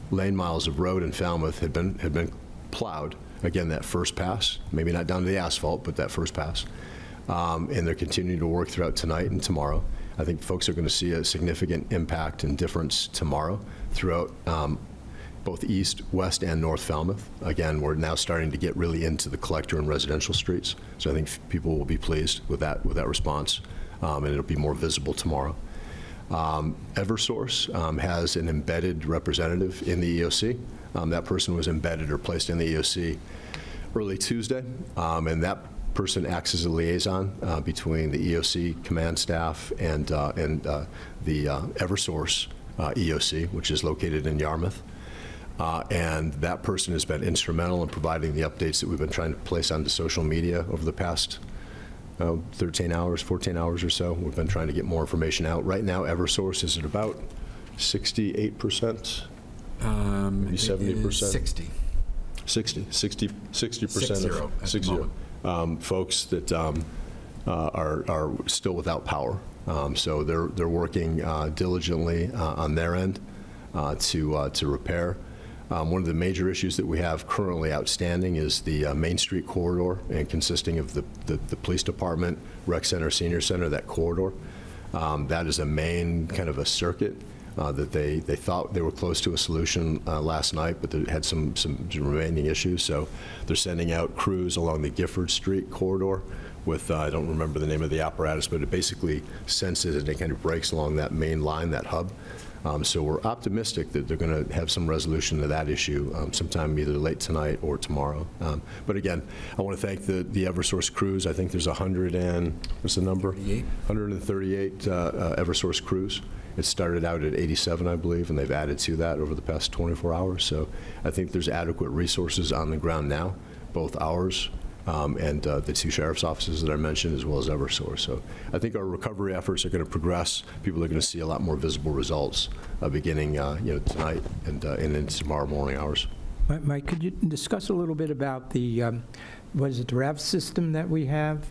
lane miles of road in Falmouth had been plowed. Again, that first pass, maybe not down to the asphalt, but that first pass. And they're continuing to work throughout tonight and tomorrow. I think folks are going to see a significant impact and difference tomorrow throughout both east, west, and north Falmouth. Again, we're now starting to get really into the collector and residential streets, so I think people will be pleased with that response, and it'll be more visible tomorrow. Eversource has an embedded representative in the EOC. That person was embedded or placed in the EOC early Tuesday, and that person acts as a liaison between the EOC command staff and the Eversource EOC, which is located in Yarmouth. And that person has been instrumental in providing the updates that we've been trying to place onto social media over the past 13 hours, 14 hours or so. We've been trying to get more information out. Right now, Eversource is at about 68%, maybe 70%. 60% of 60 folks that are still without power. So they're working diligently on their end to repair. One of the major issues that we have currently outstanding is the Main Street corridor, and consisting of the police department, rec center, senior center, that corridor. That is a main kind of a circuit that they thought they were close to a solution last night, but they had some remaining issues. So they're sending out crews along the Gifford Street corridor with, I don't remember the name of the apparatus, but it basically senses and it kind of breaks along that main line, that hub. So we're optimistic that they're going to have some resolution to that issue sometime either late tonight or tomorrow. But again, I want to thank the Eversource crews. I think there's 138 Eversource crews. It started out at 87, I believe, and they've added to that over the past 24 hours. So I think there's adequate resources on the ground now, both ours and the two sheriff's offices that I mentioned, as well as Eversource. So I think our recovery efforts are going to progress. People are going to see a lot more visible results beginning tonight and into tomorrow morning hours. Mike, could you discuss a little bit about the, what is it, the RAV system that we have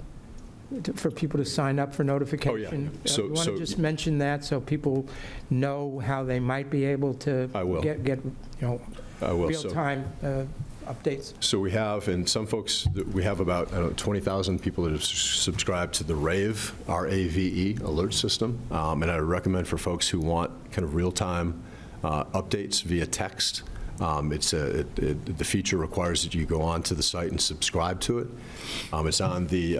for people to sign up for notification? Oh, yeah. So, you want to just mention that so people know how they might be able to get real-time updates? So we have, and some folks, we have about 20,000 people that have subscribed to the RAVE, R-A-V-E, alert system. And I recommend for folks who want kind of real-time updates via text. The feature requires that you go onto the site and subscribe to it. It's on the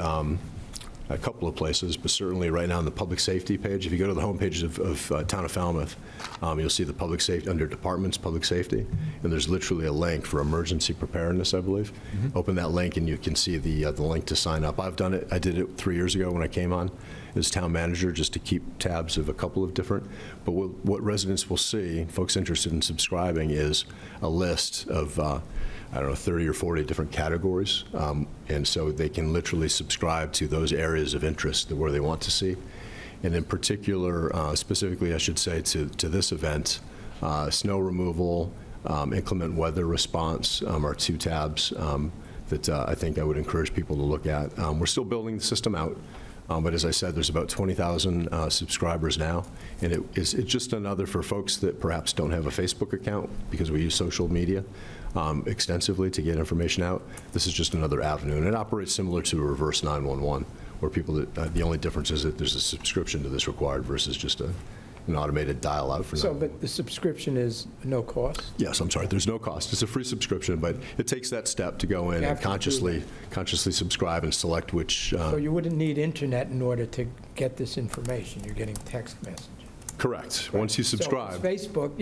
a couple of places, but certainly right now on the public safety page. If you go to the homepage of Town of Falmouth, you'll see the public safety, under departments, public safety, and there's literally a link for emergency preparedness, I believe. Mm-hmm. Open that link and you can see the link to sign up. I've done it. I did it 3 years ago when I came on as town manager, just to keep tabs of a couple of different. But what residents will see, folks interested in subscribing, is a list of 30 or 40 different categories. And so they can literally subscribe to those areas of interest where they want to see. And in particular, specifically, I should say, to this event, snow removal, inclement weather response are two tabs that I think I would encourage people to look at. We're still building the system out. But as I said, there's about 20,000 subscribers now, and it's just another for folks that perhaps don't have a Facebook account, because we use social media extensively to get information out. This is just another avenue, and it operates similar to a reverse 911, where people, the only difference is that there's a subscription to this required versus just an automated dial out for now. So, but the subscription is no cost? Yes, I'm sorry, there's no cost. It's a free subscription, but it takes that step to go in and consciously subscribe and select which. So you wouldn't need internet in order to get this information. You're getting text messages. Correct. Right. Once you subscribe. So Facebook,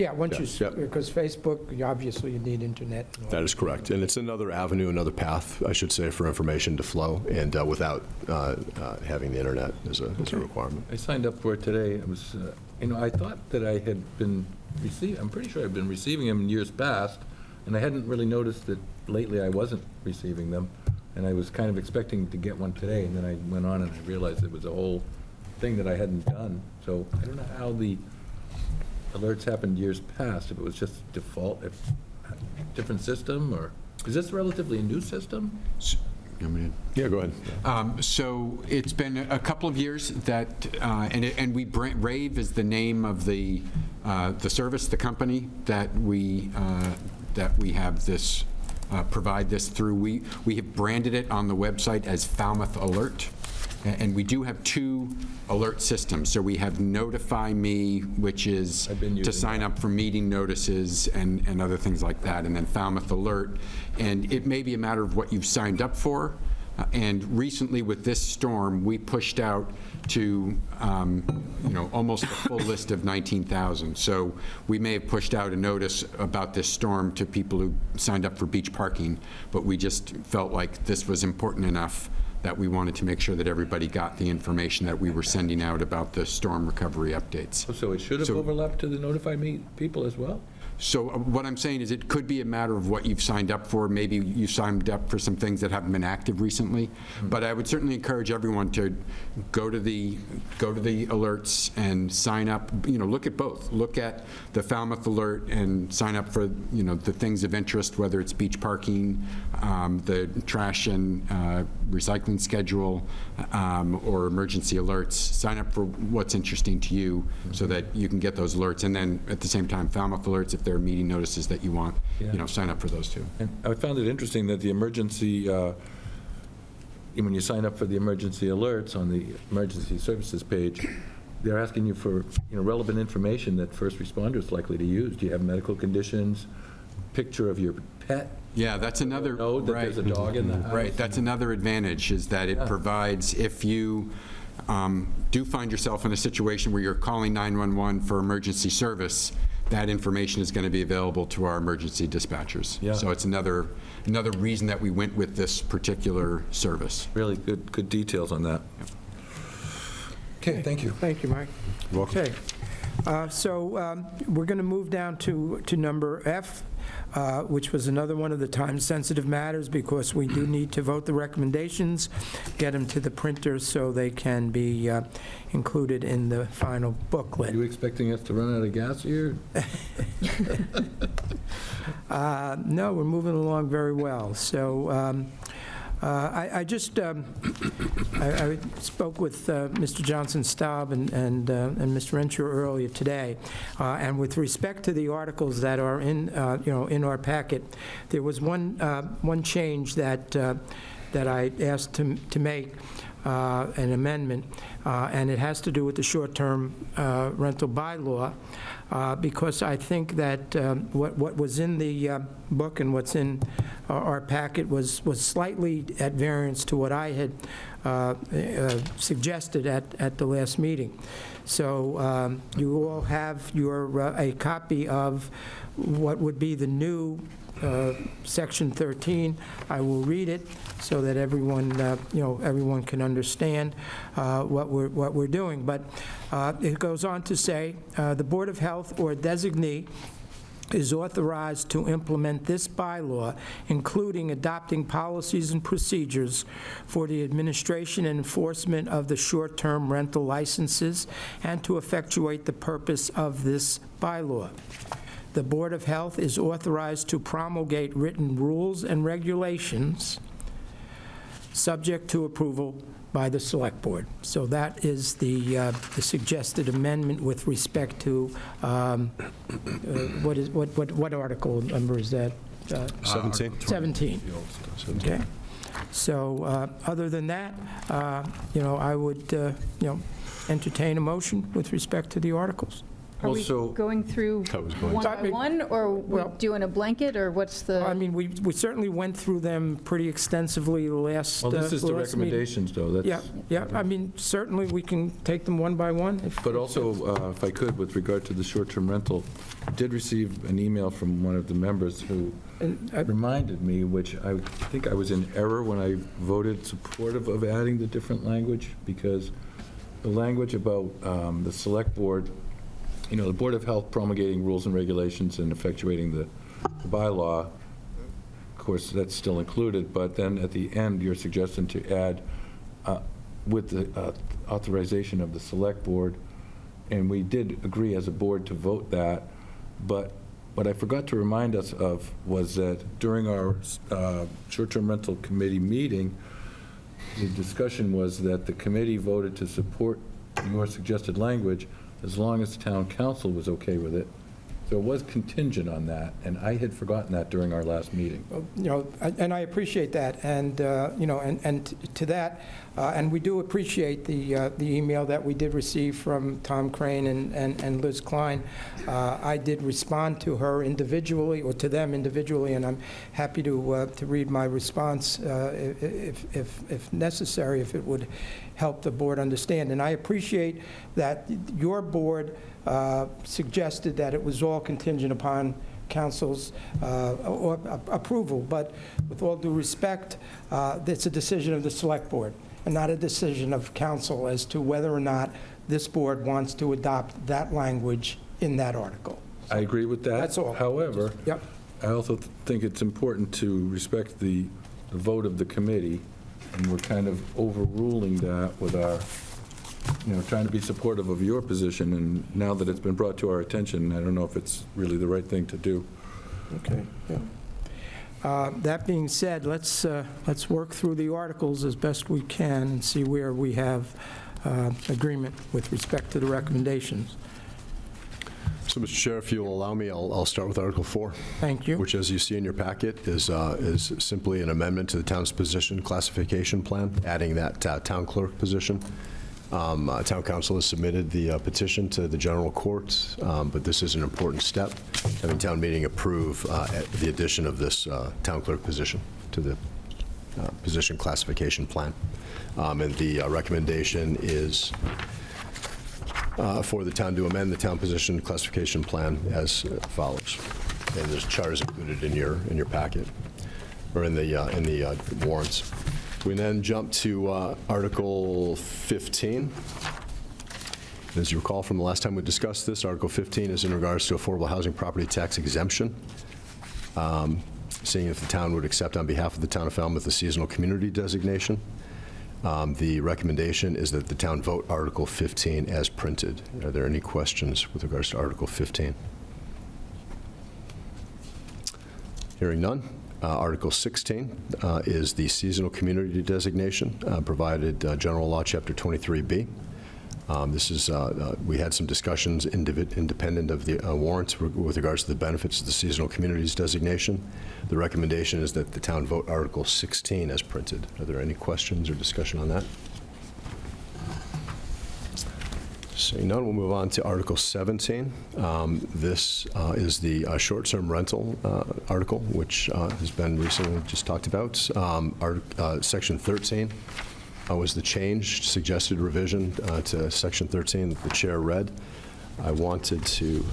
because Facebook, obviously you need internet. That is correct. And it's another avenue, another path, I should say, for information to flow, and without having the internet as a requirement. I signed up for it today. I was, I thought that I had been receiving, I'm pretty sure I've been receiving them in years past, and I hadn't really noticed that lately I wasn't receiving them. And I was kind of expecting to get one today, and then I went on and I realized it was a whole thing that I hadn't done. So I don't know how the alerts happened years past, if it was just default, if different system, or is this relatively a new system? Yeah, go ahead. So it's been a couple of years that, Rave is the name of the service, the company that we have this, provide this through. We have branded it on the website as Falmouth Alert. And we do have 2 alert systems. So we have Notify Me, which is I've been to using sign up for meeting notices and other things like that, and then Falmouth Alert. And it may be a matter of what you've signed up for. And recently with this storm, we pushed out to, almost a full list of 19,000. So we may have pushed out a notice about this storm to people who signed up for beach parking, but we just felt like this was important enough that we wanted to make sure that everybody got the information that we were sending out about the storm recovery updates. So it should have overlapped to the Notify Me people as well? So what I'm saying is it could be a matter of what you've signed up for. Maybe you signed up for some things that haven't been active recently. But I would certainly encourage everyone to go to the alerts and sign up. Look at both. Look at the Falmouth Alert and sign up for the things of interest, whether it's beach parking, the trash and recycling schedule, or emergency alerts. Sign up for what's interesting to you so that you can get those alerts. And then at the same time, Falmouth Alerts, if there are meeting notices that you want, sign up for those too. And I found it interesting that the emergency, when you sign up for the emergency alerts on the emergency services page, they're asking you for relevant information that first responders likely to use. Do you have medical conditions? Picture of your pet? Yeah, that's another, Know that there's a dog in the house? Right, that's another advantage, is that it provides, if you do find yourself in a situation where you're calling 911 for emergency service, that information is going to be available to our emergency dispatchers. Yeah. So it's another reason that we went with this particular service. Really good details on that. Okay, thank you. Thank you, Mike. You're welcome. Okay. So we're going to move down to number F, which was another one of the time-sensitive matters, because we do need to vote the recommendations, get them to the printer so they can be included in the final booklet. Are you expecting us to run out of gas here? No, we're moving along very well. So I just I spoke with Mr. Johnson-Staub and Mr. Renshaw earlier today, and with respect to the articles that are in in our packet, there was one change that I asked to make. An amendment, and it has to do with the short-term rental bylaw, because I think that what was in the book and what's in our packet was slightly at variance to what I had suggested at the last meeting. So you all have a copy of what would be the new Section 13. I will read it so that everyone can understand what we're doing. But it goes on to say, the Board of Health or designee is authorized to implement this bylaw, including adopting policies and procedures for the administration and enforcement of the short-term rental licenses, and to effectuate the purpose of this bylaw. The Board of Health is authorized to promulgate written rules and regulations subject to approval by the Select Board. So that is the suggested amendment with respect to, what article number is that? 17? 17. Okay. So other than that, I would, entertain a motion with respect to the articles. Are we Also- going through That was going one to- by one, or we Well- doing a blanket, or what's the? I mean, we certainly went through them pretty extensively the last Well, this is the last meeting. recommendations, though. That's- Yeah, I mean, certainly we can take them one by one. But also, if I could, with regard to the short-term rental, I did receive an email from one of the members who reminded me, which I think I was in error when I voted supportive of adding the different language, because the language about the Select Board, the Board of Health promulgating rules and regulations and effectuating the bylaw, of course, that's still included, but then at the end, you're suggesting to add with the authorization of the Select Board, and we did agree as a board to vote that, but what I forgot to remind us of was that during our short-term rental committee meeting, the discussion was that the committee voted to support your suggested language as long as town council was okay with it. So it was contingent on that, and I had forgotten that during our last meeting. And I appreciate that, and, and to that, and we do appreciate the email that we did receive from Tom Crane and Liz Klein. I did respond to her individually, or to them individually, and I'm happy to read my response if necessary, if it would help the board understand. And I appreciate that your board suggested that it was all contingent upon council's approval, but with all due respect, it's a decision of the select board and not a decision of council as to whether or not this board wants to adopt that language in that article. I agree with that. That's all. However, Yep. I also think it's important to respect the vote of the committee, and we're kind of overruling that with our, trying to be supportive of your position, and now that it's been brought to our attention, I don't know if it's really the right thing to do. Okay, yeah. That being said, let's work through the articles as best we can and see where we have agreement with respect to the recommendations. So, Mr. Chair, if you'll allow me, I'll start with Article 4. Thank you. Which, as you see in your packet, is simply an amendment to the town's position classification plan, adding that town clerk position. Town council has submitted the petition to the general court, but this is an important step, having town meeting approve the addition of this town clerk position to the position classification plan. And the recommendation is for the town to amend the town position classification plan as follows. And there's charters included in your packet, or in the warrants. We then jump to Article 15. As you recall from the last time we discussed this, Article 15 is in regards to affordable housing property tax exemption, seeing if the town would accept on behalf of the Town of Falmouth the seasonal community designation. The recommendation is that the town vote Article 15 as printed. Are there any questions with regards to Article 15? Hearing none. Article 16 is the seasonal community designation, provided General Law, Chapter 23B. This is, we had some discussions independent of the warrants with regards to the benefits of the seasonal communities designation. The recommendation is that the town vote Article 16 as printed. Are there any questions or discussion on that? Seeing none, we'll move on to Article 17. This is the short-term rental article, which has been recently just talked about. Section 13 was the change, suggested revision to Section 13 that the chair read. I wanted to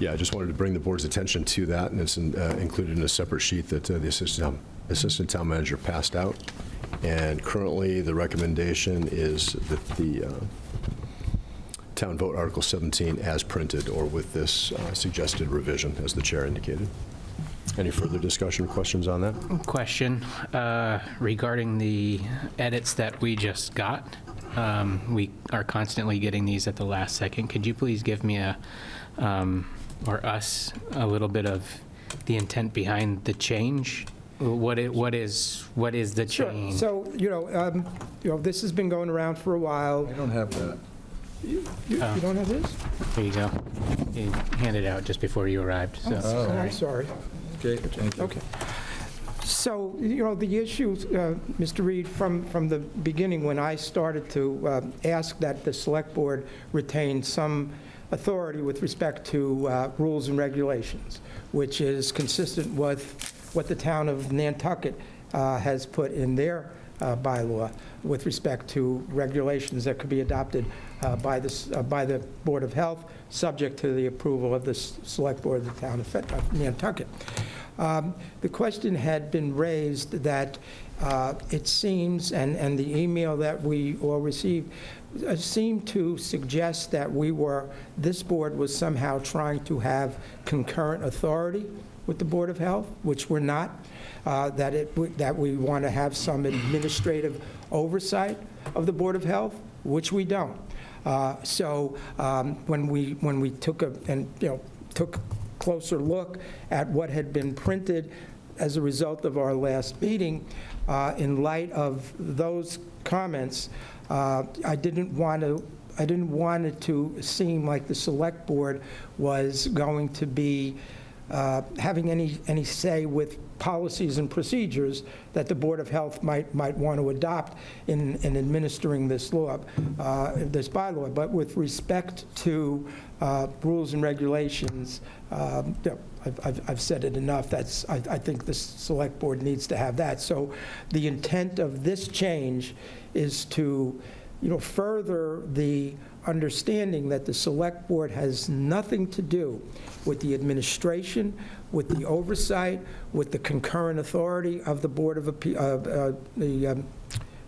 I just wanted to bring the board's attention to that, and it's included in a separate sheet that the assistant town manager passed out. And currently, the recommendation is that the town vote Article 17 as printed, or with this suggested revision, as the chair indicated. Any further discussion or questions on that? Question regarding the edits that we just got. We are constantly getting these at the last second. Could you please give me or us a little bit of the intent behind the change? What is the change? Sure. So, this has been going around for a while. I don't have that. You don't have this? Here you go. You handed it out just before you arrived. So, I'm sorry. Okay, thank you. Okay. So, the issue, Mr. Reed, from the beginning, when I started to ask that the select board retain some authority with respect to rules and regulations, which is consistent with what the town of Nantucket has put in their bylaw with respect to regulations that could be adopted by the Board of Health, subject to the approval of the select board of the town of Nantucket. The question had been raised that it seems, and the email that we all received seemed to suggest that this board was somehow trying to have concurrent authority with the Board of Health, which we're not, that we want to have some administrative oversight of the Board of Health, which we don't. So when we took a closer look at what had been printed, as a result of our last meeting, in light of those comments, I didn't want it to seem like the Select Board was going to be having any say with policies and procedures that the Board of Health might want to adopt in administering this law, this bylaw. But with respect to rules and regulations, I've said it enough. I think the Select Board needs to have that. So the intent of this change is to, further the understanding that the Select Board has nothing to do with the administration, with the oversight, with the concurrent authority of the Board of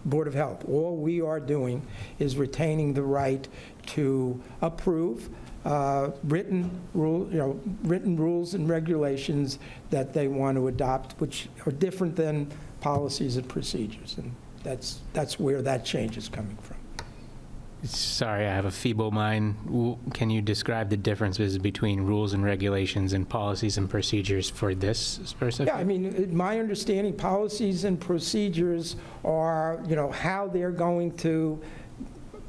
Board of Health. All we are doing is retaining the right to approve written rules and regulations that they want to adopt, which are different than policies and procedures, and that's where that change is coming from. Sorry, I have a feeble mind. Can you describe the differences between rules and regulations and policies and procedures for this specific? Yeah, I mean, my understanding, policies and procedures are, how they're going to,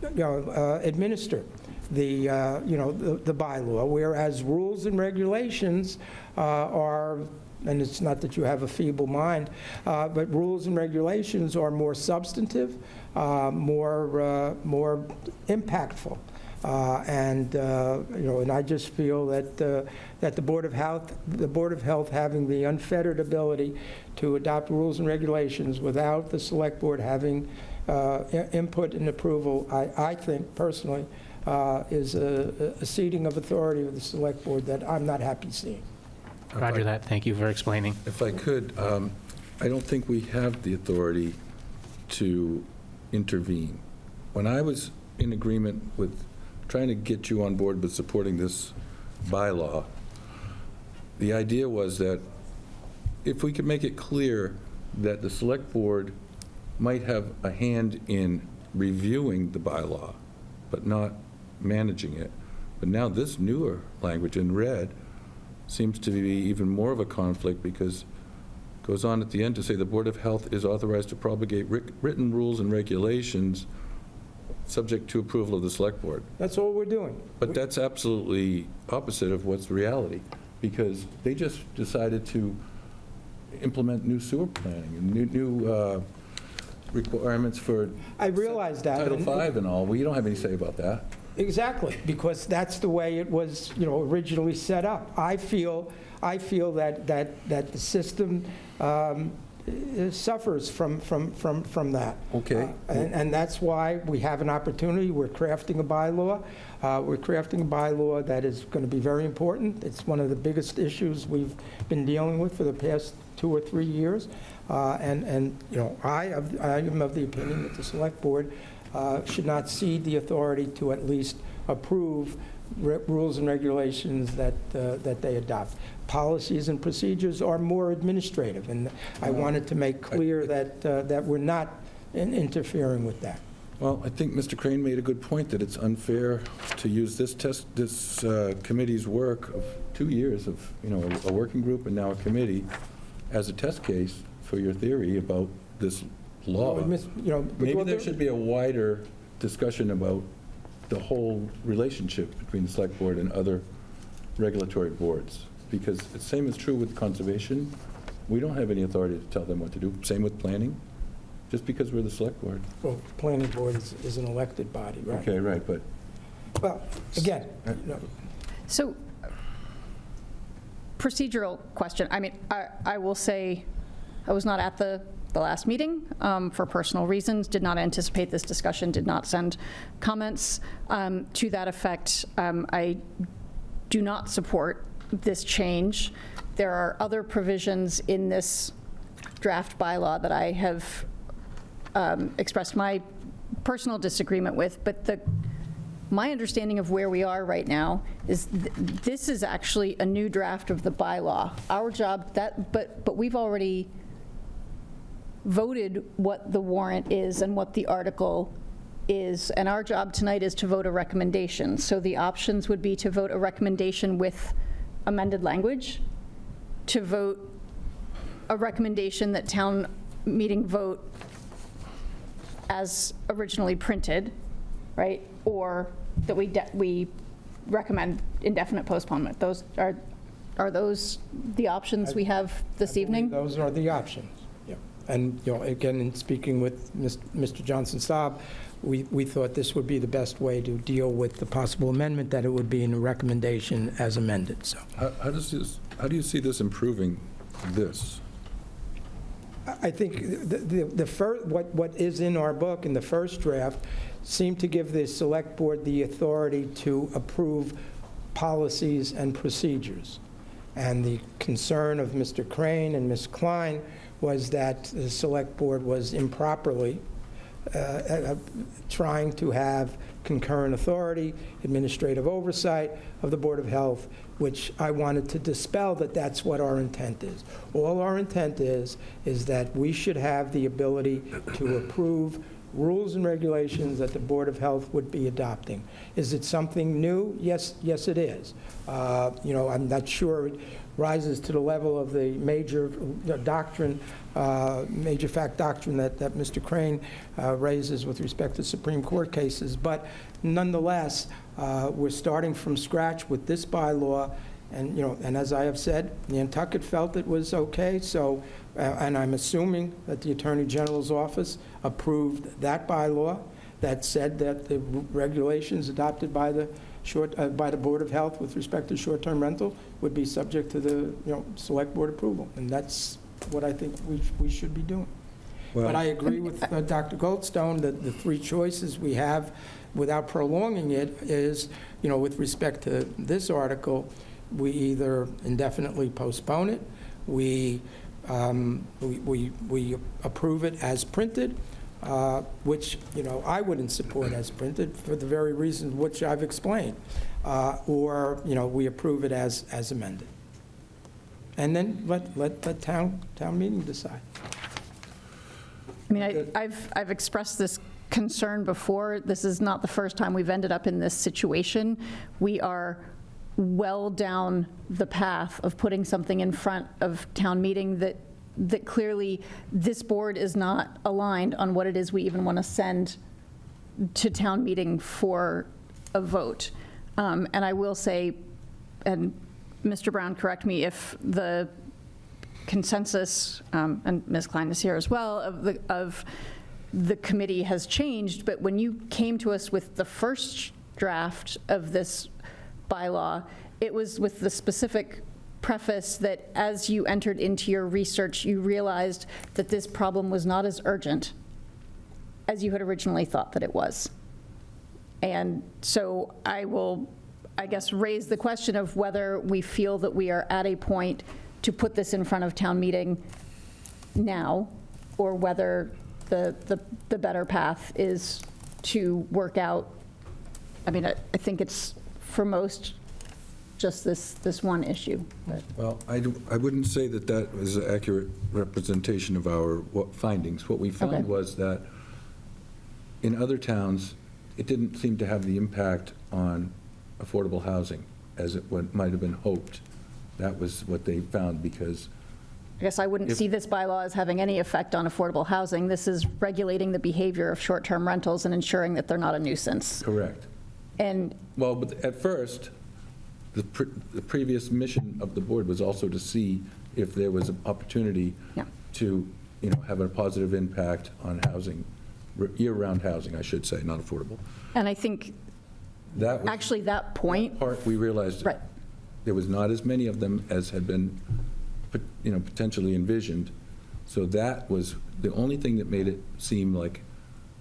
administer the bylaw, whereas rules and regulations are, and it's not that you have a feeble mind, but rules and regulations are more substantive, more impactful. And I just feel that the Board of Health having the unfettered ability to adopt rules and regulations without the Select Board having input and approval, I think personally, is a ceding of authority of the Select Board that I'm not happy seeing. Roger that. Thank you for explaining. If I could, I don't think we have the authority to intervene. When I was in agreement with trying to get you on board with supporting this bylaw, the idea was that if we could make it clear that the Select Board might have a hand in reviewing the bylaw, but not managing it. But now this newer language in red seems to be even more of a conflict, because it goes on at the end to say the Board of Health is authorized to promulgate written rules and regulations subject to approval of the Select Board. That's all we're doing. But that's absolutely opposite of what's reality, because they just decided to implement new sewer planning and new requirements for I realize that. Title V and all. Well, you don't have any say about that. Exactly, because that's the way it was, originally set up. I feel that the system suffers from that. Okay. And that's why we have an opportunity. We're crafting a bylaw. We're crafting a bylaw that is going to be very important. It's one of the biggest issues we've been dealing with for the past 2 or 3 years. I am of the opinion that the Select Board should not cede the authority to at least approve rules and regulations that they adopt. Policies and procedures are more administrative, and I wanted to make clear that we're not interfering with that. Well, I think Mr. Crane made a good point that it's unfair to use this committee's work of 2 years of, a working group and now a committee as a test case for your theory about this law. Maybe there should be a wider discussion about the whole relationship between the Select Board and other regulatory boards, because the same is true with conservation. We don't have any authority to tell them what to do. Same with planning, just because we're the Select Board. Well, the Planning Board is an elected body, right? Okay, right, but... Well, again, So, procedural question. I mean, I will say, I was not at the last meeting for personal reasons, did not anticipate this discussion, did not send comments to that effect. I do not support this change. There are other provisions in this draft bylaw that I have expressed my personal disagreement with, but my understanding of where we are right now is this is actually a new draft of the bylaw. Our job, but we've already voted what the warrant is and what the article is, and our job tonight is to vote a recommendation. So the options would be to vote a recommendation with amended language, to vote a recommendation that town meeting vote as originally printed, right? Or that we recommend indefinite postponement. Those are those the options we have this evening? Those are the options, yeah. And, again, in speaking with Mr. Johnson-Staub, we thought this would be the best way to deal with the possible amendment, that it would be in a recommendation as amended, so. How do you see this improving this? I think the first, what is in our book in the first draft seemed to give the Select Board the authority to approve policies and procedures. And the concern of Mr. Crane and Ms. Klein was that the Select Board was improperly trying to have concurrent authority, administrative oversight of the Board of Health, which I wanted to dispel that that's what our intent is. All our intent is that we should have the ability to approve rules and regulations that the Board of Health would be adopting. Is it something new? Yes, it is. I'm not sure it rises to the level of the major doctrine, major fact doctrine that Mr. Crane raises with respect to Supreme Court cases, but nonetheless, we're starting from scratch with this bylaw, and as I have said, Nantucket felt it was okay, so, and I'm assuming that the Attorney General's office approved that bylaw that said that the regulations adopted by the Board of Health with respect to short-term rental would be subject to the, Select Board approval, and that's what I think we should be doing. But I agree with Dr. Goldstone that the three choices we have, without prolonging it, is, with respect to this article, we either indefinitely postpone it, we approve it as printed, which, I wouldn't support as printed for the very reasons which I've explained, or, we approve it as amended. And then let the town meeting decide. I mean, I've expressed this concern before. This is not the first time we've ended up in this situation. We are well down the path of putting something in front of town meeting that clearly this board is not aligned on what it is we even want to send to town meeting for a vote. And I will say, and Mr. Brown, correct me if the consensus, and Ms. Klein is here as well, of the committee has changed, but when you came to us with the first draft of this bylaw, it was with the specific preface that as you entered into your research, you realized that this problem was not as urgent as you had originally thought that it was. And so I will, I guess, raise the question of whether we feel that we are at a point to put this in front of town meeting now, or whether the better path is to work out. I mean, I think it's, for most, just this one issue. But. Well, I wouldn't say that was an accurate representation of our findings. What we found was that in other towns, it didn't seem to have the impact on affordable housing as it might have been hoped. That was what they found, because I guess I wouldn't see this bylaw as having any effect on affordable housing. This is regulating the behavior of short-term rentals and ensuring that they're not a nuisance. Correct. And well, but at first, the previous mission of the board was also to see if there was an opportunity to, have a positive impact on housing, year-round housing, I should say, not affordable. And I think that was actually that point. That part we realized there was not as many of them as had been, potentially envisioned. So that was the only thing that made it seem like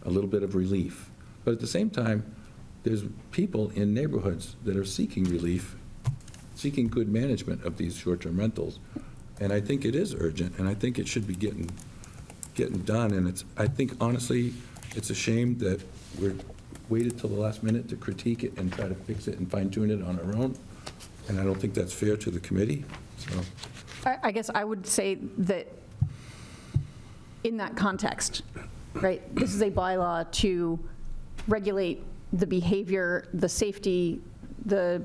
a little bit of relief. But at the same time, there's people in neighborhoods that are seeking relief, seeking good management of these short-term rentals. And I think it is urgent, and I think it should be getting done. And I think, honestly, it's a shame that we're waited till the last minute to critique it and try to fix it and fine-tune it on our own. And I don't think that's fair to the committee. So I guess I would say that in that context, right, this is a bylaw to regulate the behavior, the safety, the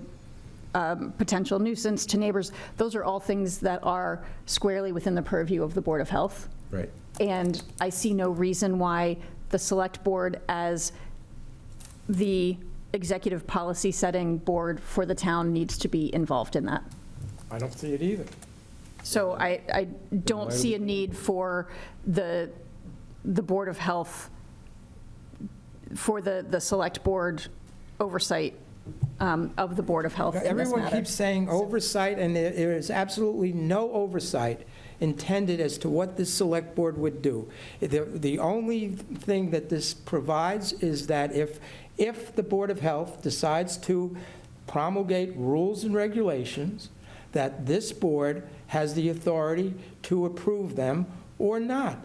potential nuisance to neighbors, those are all things that are squarely within the purview of the Board of Health. Right. And I see no reason why the Select Board, as the executive policy setting board for the town, needs to be involved in that. I don't see it either. So I don't see a need for the Board of Health, for the Select Board oversight of the Board of Health in this Everyone matter. keeps saying oversight, and there is absolutely no oversight intended as to what this Select Board would do. The only thing that this provides is that if the Board of Health decides to promulgate rules and regulations, that this board has the authority to approve them or not.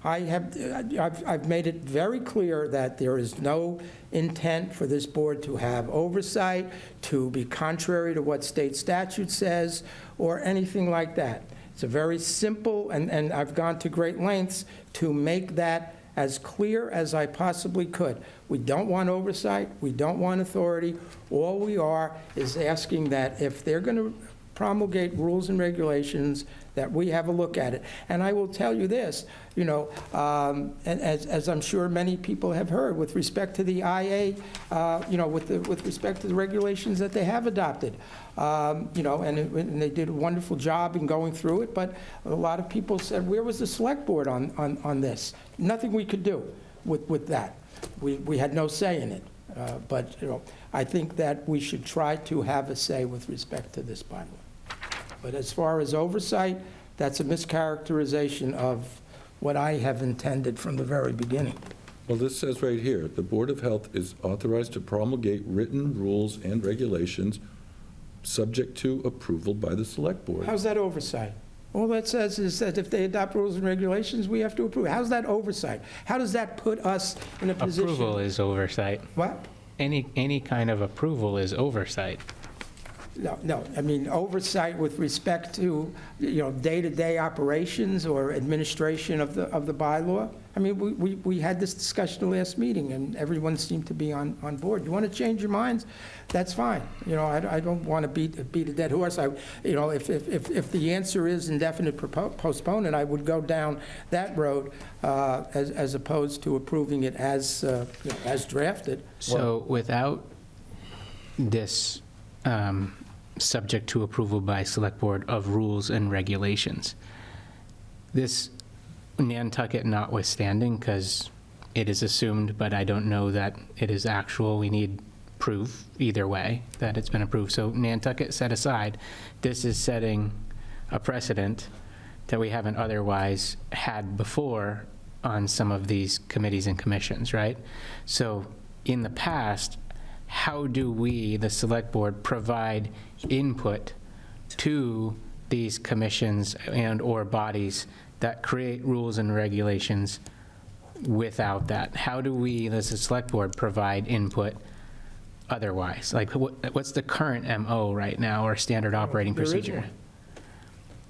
I've made it very clear that there is no intent for this board to have oversight, to be contrary to what state statute says, or anything like that. It's a very simple, and I've gone to great lengths to make that as clear as I possibly could. We don't want oversight, we don't want authority. All we are is asking that if they're going to promulgate rules and regulations, that we have a look at it. And I will tell you this, as I'm sure many people have heard, with respect to the IA, with respect to the regulations that they have adopted, and they did a wonderful job in going through it, but a lot of people said, where was the Select Board on this? Nothing we could do with that. We had no say in it. But I think that we should try to have a say with respect to this bylaw. But as far as oversight, that's a mischaracterization of what I have intended from the very beginning. Well, this says right here, the Board of Health is authorized to promulgate written rules and regulations subject to approval by the Select Board. How's that oversight? All that says is that if they adopt rules and regulations, we have to approve. How's that oversight? How does that put us in a position? Approval is oversight. What? Any kind of approval is oversight. No, I mean, oversight with respect to, day-to-day operations or administration of the bylaw. I mean, we had this discussion the last meeting, and everyone seemed to be on board. You want to change your minds? That's fine. I don't want to beat a dead horse. If the answer is indefinite postponement, I would go down that road as opposed to approving it as drafted. So without this subject to approval by Select Board of rules and regulations, this Nantucket notwithstanding, because it is assumed, but I don't know that it is actual, we need proof either way that it's been approved. So Nantucket set aside, this is setting a precedent that we haven't otherwise had before on some of these committees and commissions, right? So in the past, how do we, the Select Board, provide input to these commissions and or bodies that create rules and regulations without that? How do we, as a Select Board, provide input otherwise? Like, what's the current MO right now, or standard operating procedure?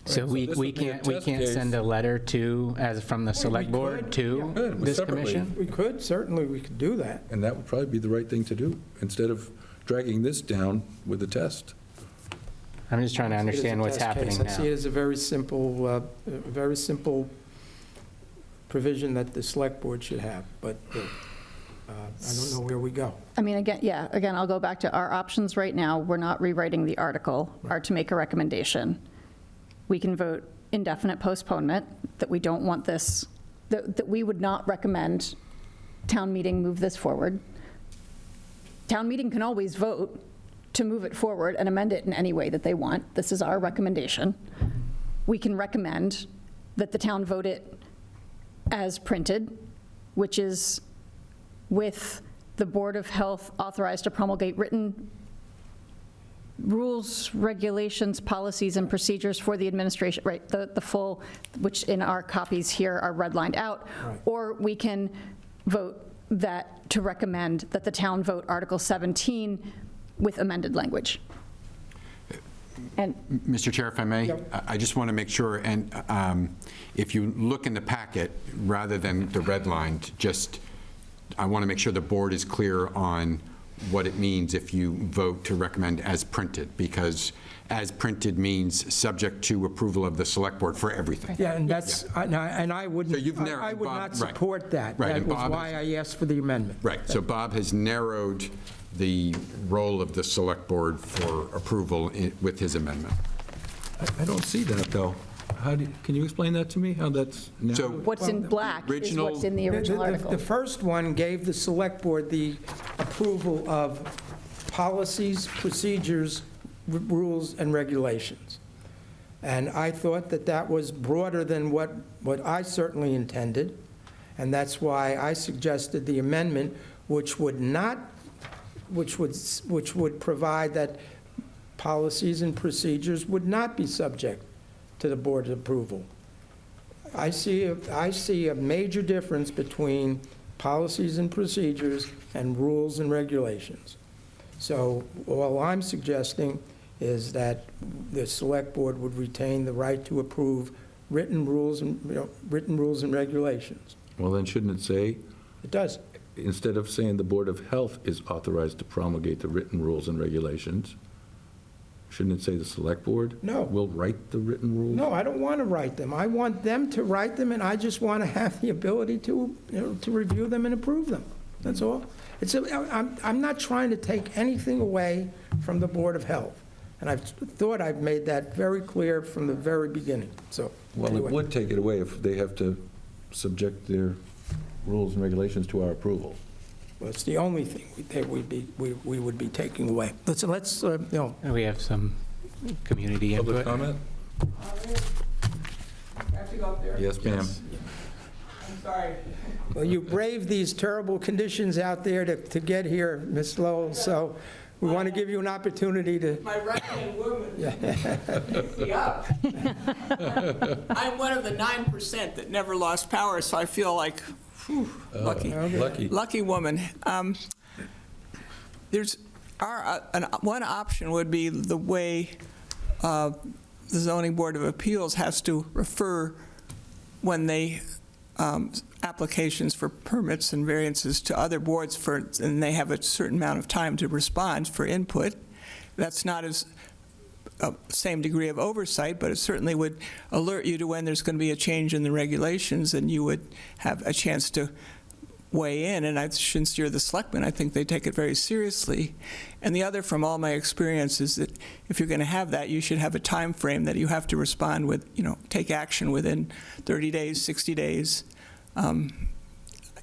So we can't send a letter from the Select Board to this commission? We could, certainly we could do that. And that would probably be the right thing to do, instead of dragging this down with a test. I'm just trying to understand what's happening now. I see it as a very simple provision that the Select Board should have, but I don't know where we go. I mean, again, I'll go back to our options right now. We're not rewriting the article, are to make a recommendation. We can vote indefinite postponement, that we don't want this, that we would not recommend town meeting move this forward. Town meeting can always vote to move it forward and amend it in any way that they want. This is our recommendation. We can recommend that the town vote it as printed, which is with the Board of Health authorized to promulgate written rules, regulations, policies, and procedures for the administration, right, the full, which in our copies here are redlined out, right. Or we can vote that to recommend that the town vote Article 17 with amended language. And Mr. Chair, if I may, yep. I just want to make sure, and if you look in the packet, rather than the redlined, I want to make sure the board is clear on what it means if you vote to recommend as printed, because as printed means subject to approval of the Select Board for everything. Yeah, and that's, and I wouldn't, So you've narrowed- I would Bob, not right. support that. Right, That and was Bob why I asked for the amendment. Right, so Bob has narrowed the role of the Select Board for approval with his amendment. I don't see that, though. Can you explain that to me, how that's now? So What's in black is original- what's in the original article. The first one gave the Select Board the approval of policies, procedures, rules, and regulations. And I thought that that was broader than what I certainly intended, and that's why I suggested the amendment, which would provide that policies and procedures would not be subject to the board's approval. I see a major difference between policies and procedures and rules and regulations. So all I'm suggesting is that the Select Board would retain the right to approve written rules and regulations. Well, then shouldn't it say, It does. instead of saying the Board of Health is authorized to promulgate the written rules and regulations, shouldn't it say the Select Board? No. Will write the written rules? No, I don't want to write them. I want them to write them, and I just want to have the ability to, to review them and approve them. That's all. I'm not trying to take anything away from the Board of Health, and I've thought I've made that very clear from the very beginning, so. Well, it anyway. would take it away if they have to subject their rules and regulations to our approval. Well, it's the only thing we would be taking away. Let's We have some community Public input. comment? Have to go up there? Yes, ma'am. I'm sorry. well, you braved these terrible conditions out there to get here, Ms. Lowell, so we want to give you an opportunity to. My right-hand woman picked me up. I'm one of the 9% that never lost power, so I feel like, whew, lucky. Lucky woman. One option would be the way the Zoning Board of Appeals has to refer when they applications for permits and variances to other boards and they have a certain amount of time to respond for input. That's not as same degree of oversight, but it certainly would alert you to when there's going to be a change in the regulations, and you would have a chance to weigh in. And since you're the selectman, I think they take it very seriously. And the other, from all my experience, is that if you're going to have that, you should have a time frame that you have to respond with, take action within 30 days, 60 days. I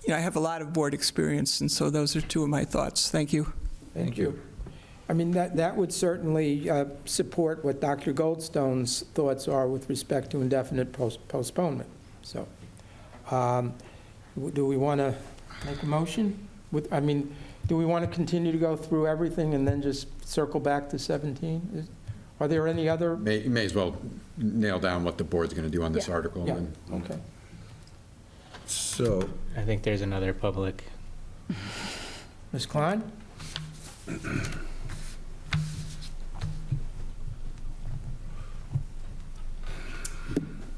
have a lot of board experience, and so those are two of my thoughts. Thank you. Thank you. I mean, that would certainly support what Dr. Goldstone's thoughts are with respect to indefinite postponement. So, do we want to make a motion? Do we want to continue to go through everything and then just circle back to 17? Are there any other? May as well nail down what the board's going to do on this article. Yeah, and- okay. So, I think there's another public. Ms. Klein?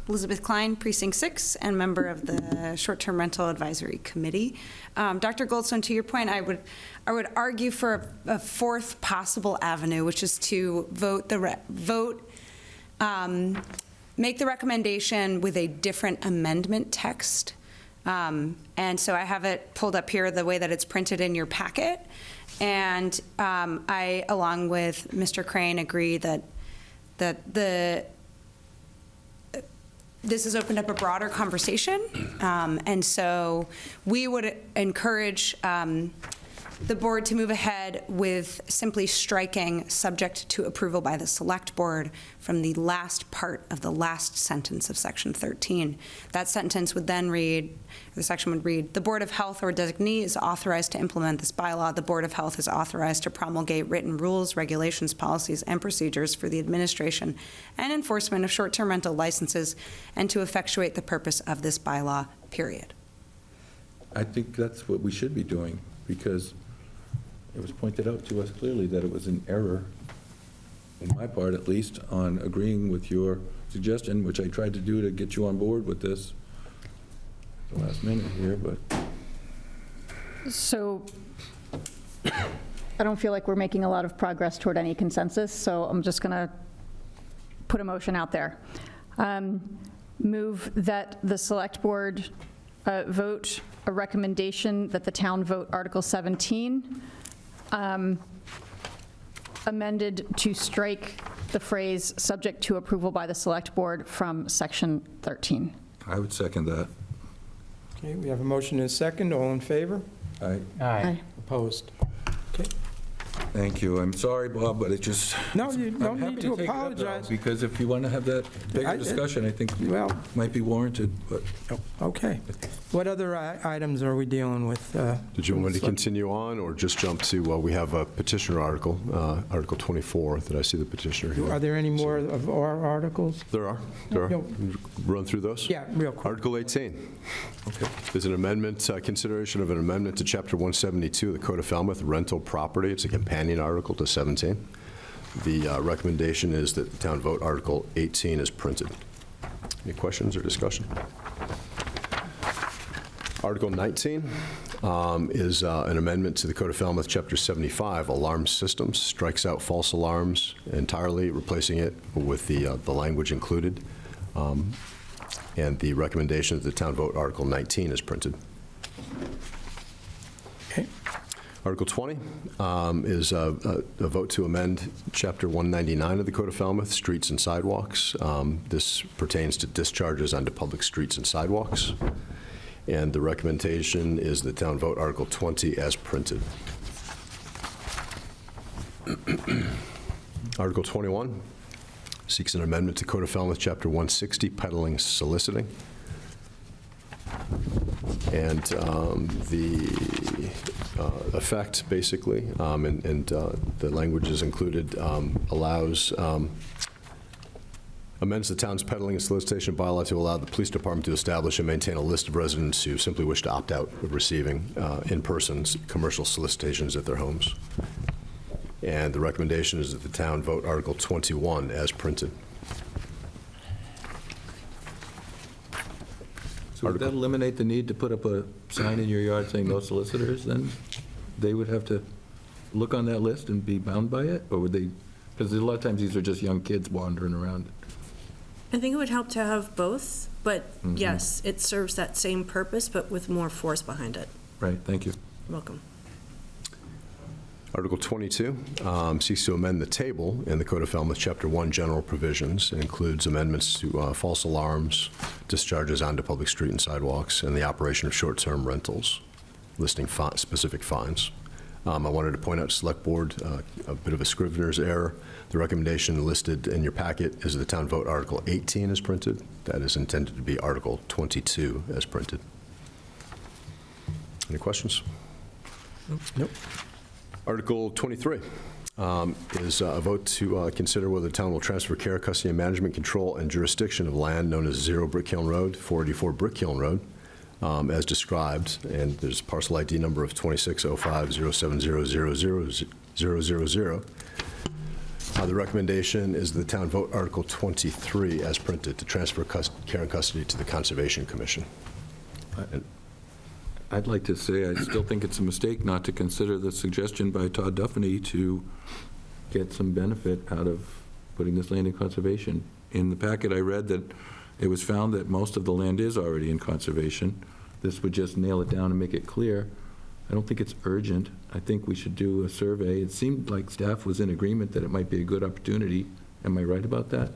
Elizabeth Klein, Precinct 6, and member of the Short-Term Rental Advisory Committee. Dr. Goldstone, to your point, I would argue for a fourth possible avenue, which is to make the recommendation with a different amendment text. And so I have it pulled up here the way that it's printed in your packet. And I, along with Mr. Crane, agree that this has opened up a broader conversation, and so we would encourage the board to move ahead with simply striking "subject to approval by the Select Board" from the last part of the last sentence of Section 13. That sentence would then read, the section would read, "The Board of Health or designee is authorized to implement this bylaw. The Board of Health is authorized to promulgate written rules, regulations, policies, and procedures for the administration and enforcement of short-term rental licenses and to effectuate the purpose of this bylaw, period." I think that's what we should be doing, because it was pointed out to us clearly that it was an error, on my part at least, on agreeing with your suggestion, which I tried to do to get you on board with this at the last minute here, but. So I don't feel like we're making a lot of progress toward any consensus, so I'm just going to put a motion out there. Move that the Select Board vote a recommendation that the town vote Article 17, amended to strike the phrase "subject to approval by the Select Board" from Section 13. I would second that. Okay, we have a motion and a second. All in favor? Aye. Aye. Opposed? Okay. Thank you. I'm sorry, Bob, but it just... No, you I'm don't happy need to take it up, though, apologize. because if you want to have that bigger discussion, I think Well- might be warranted, but... Okay. What other items are we dealing with? Did you want me to continue on, or just jump to, we have a petitioner article, Article 24, that I see the petitioner here. Are there any more of our articles? There are. No. Run through those? Yeah, real quick. Article 18. Okay. There's an amendment, consideration of an amendment to Chapter 172 of the Code of Falmouth, rental property. It's a companion article to 17. The recommendation is that the town vote Article 18 as printed. Any questions or discussion? Article 19 is an amendment to the Code of Falmouth, Chapter 75, alarm systems, strikes out false alarms entirely, replacing it with the language included. And the recommendation is that the town vote Article 19 is printed. Okay. Article 20 is a vote to amend Chapter 199 of the Code of Falmouth, streets and sidewalks. This pertains to discharges onto public streets and sidewalks. And the recommendation is the town vote Article 20 as printed. Article 21 seeks an amendment to Code of Falmouth, Chapter 160, peddling, soliciting. And the effect, basically, and the language is included, amends the town's peddling and solicitation bylaw to allow the police department to establish and maintain a list of residents who simply wish to opt out of receiving in-person commercial solicitations at their homes. And the recommendation is that the town vote Article 21 as printed. So would that eliminate the need to put up a sign in your yard saying no solicitors, then? They would have to look on that list and be bound by it? Or would they, because a lot of times these are just young kids wandering around. I think it would help to have both, but yes, it serves that same purpose, but with more force behind it. Right, thank you. You're welcome. Article 22 seeks to amend the table in the Code of Falmouth, Chapter 1, general provisions. It includes amendments to false alarms, discharges onto public street and sidewalks, and the operation of short-term rentals, listing specific fines. I wanted to point out to Select Board a bit of a Scrivener's error. The recommendation listed in your packet is the town vote Article 18 as printed. That is intended to be Article 22 as printed. Any questions? Nope. Article 23 is a vote to consider whether the town will transfer care, custody, and management control and jurisdiction of land known as 0 Brick Hill Road, 484 Brick Hill Road, as described, and there's parcel ID number of 260507000000. The recommendation is the town vote Article 23 as printed to transfer care and custody to the Conservation Commission. I'd like to say I still think it's a mistake not to consider the suggestion by Todd Duffany to get some benefit out of putting this land in conservation. In the packet, I read that it was found that most of the land is already in conservation. This would just nail it down and make it clear. I don't think it's urgent. I think we should do a survey. It seemed like staff was in agreement that it might be a good opportunity. Am I right about that?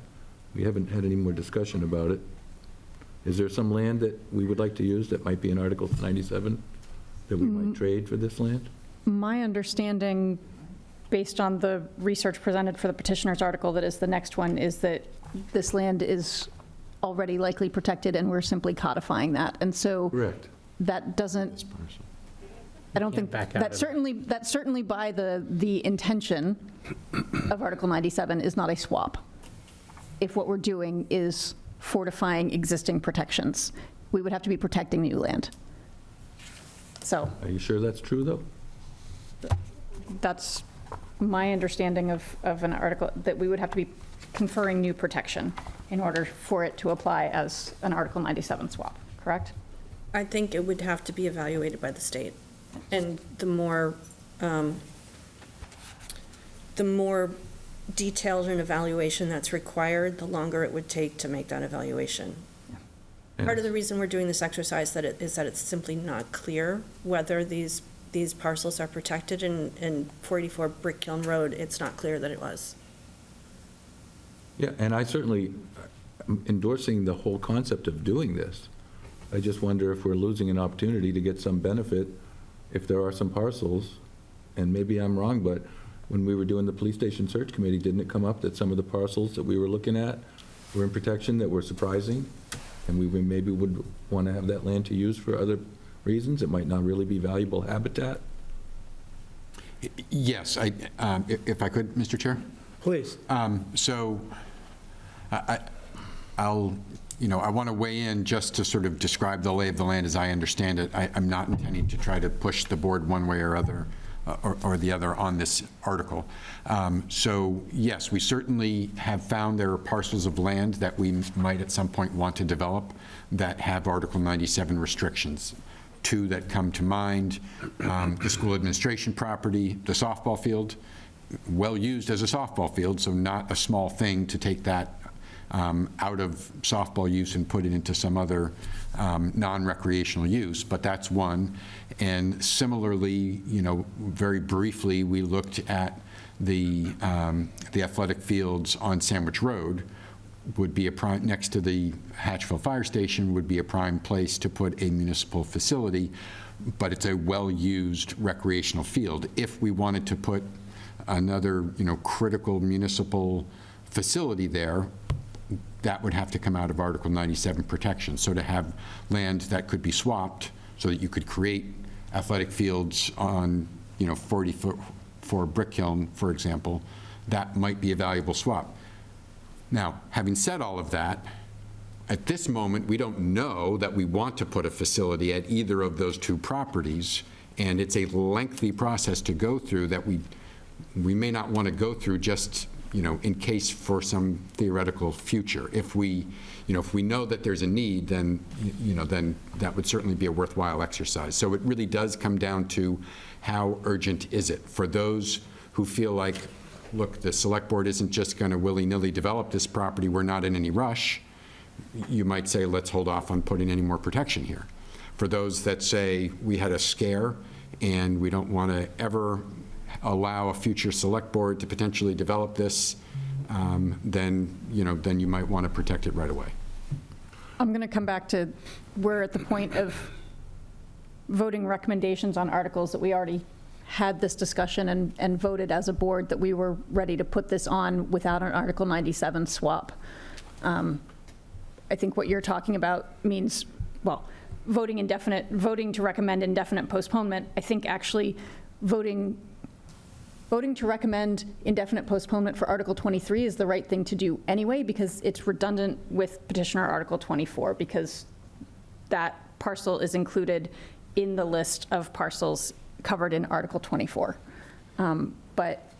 We haven't had any more discussion about it. Is there some land that we would like to use that might be in Article 97 that we might trade for this land? My understanding, based on the research presented for the petitioner's article that is the next one, is that this land is already likely protected and we're simply codifying that. And so Correct. that doesn't, I don't think, that certainly by the intention of Article 97 is not a swap. If what we're doing is fortifying existing protections, we would have to be protecting new land. So. Are you sure that's true, though? That's my understanding of an article, that we would have to be conferring new protection in order for it to apply as an Article 97 swap, correct? I think it would have to be evaluated by the state. And the more the more detailed an evaluation that's required, the longer it would take to make that evaluation. Part of the reason we're doing this exercise is that it's simply not clear whether these parcels are protected. In 484 Brick Kiln Road, it's not clear that it was. Yeah, and I certainly am endorsing the whole concept of doing this. I just wonder if we're losing an opportunity to get some benefit if there are some parcels, and maybe I'm wrong, but when we were doing the police station search committee, didn't it come up that some of the parcels that we were looking at were in protection that were surprising? And we maybe would want to have that land to use for other reasons. It might not really be valuable habitat. Yes, if I could, Mr. Chair? Please. So I'll, I want to weigh in just to sort of describe the lay of the land as I understand it. I'm not intending to try to push the board one way or other, or the other on this article. So yes, we certainly have found there are parcels of land that we might at some point want to develop that have Article 97 restrictions. Two that come to mind, the school administration property, the softball field, well used as a softball field, so not a small thing to take that out of softball use and put it into some other non-recreational use, but that's one. And similarly, very briefly, we looked at the athletic fields on Sandwich Road, would be a prime, next to the Hatchville Fire Station, would be a prime place to put a municipal facility, but it's a well-used recreational field. If we wanted to put another, critical municipal facility there, that would have to come out of Article 97 protection. So to have land that could be swapped so that you could create athletic fields on, 40 foot for Brick Kiln, for example, that might be a valuable swap. Now, having said all of that, at this moment, we don't know that we want to put a facility at either of those two properties, and it's a lengthy process to go through that we may not want to go through just, in case for some theoretical future. If we know that there's a need, then, then that would certainly be a worthwhile exercise. So it really does come down to how urgent is it for those who feel like, look, the select board isn't just going to willy-nilly develop this property. We're not in any rush. You might say, let's hold off on putting any more protection here. For those that say we had a scare and we don't want to ever allow a future select board to potentially develop this, then you might want to protect it right away. I'm going to come back to, we're at the point of voting recommendations on articles that we already had this discussion and voted as a board that we were ready to put this on without an Article 97 swap. I think what you're talking about means, well, voting to recommend indefinite postponement. I think actually voting to recommend indefinite postponement for Article 23 is the right thing to do anyway, because it's redundant with petitioner Article 24, because that parcel is included in the list of parcels covered in Article 24. But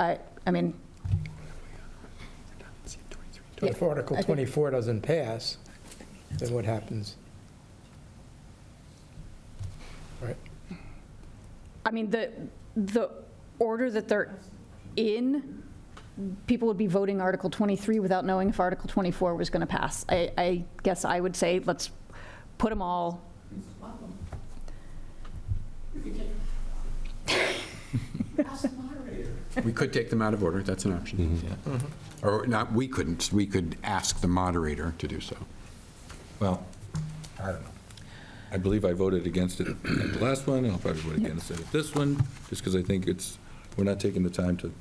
I mean, But if Article 24 doesn't pass, then what happens? Right. I mean, the order that they're in, people would be voting Article 23 without knowing if Article 24 was going to pass. I guess I would say let's put them all. We could take them out of order. That's an option. Mm-hmm. Yeah. Or not, we couldn't. We could ask the moderator to do so. Well, I don't know. I believe I voted against it at the last one, and I'll probably vote against it at this one, just because I think we're not taking the time to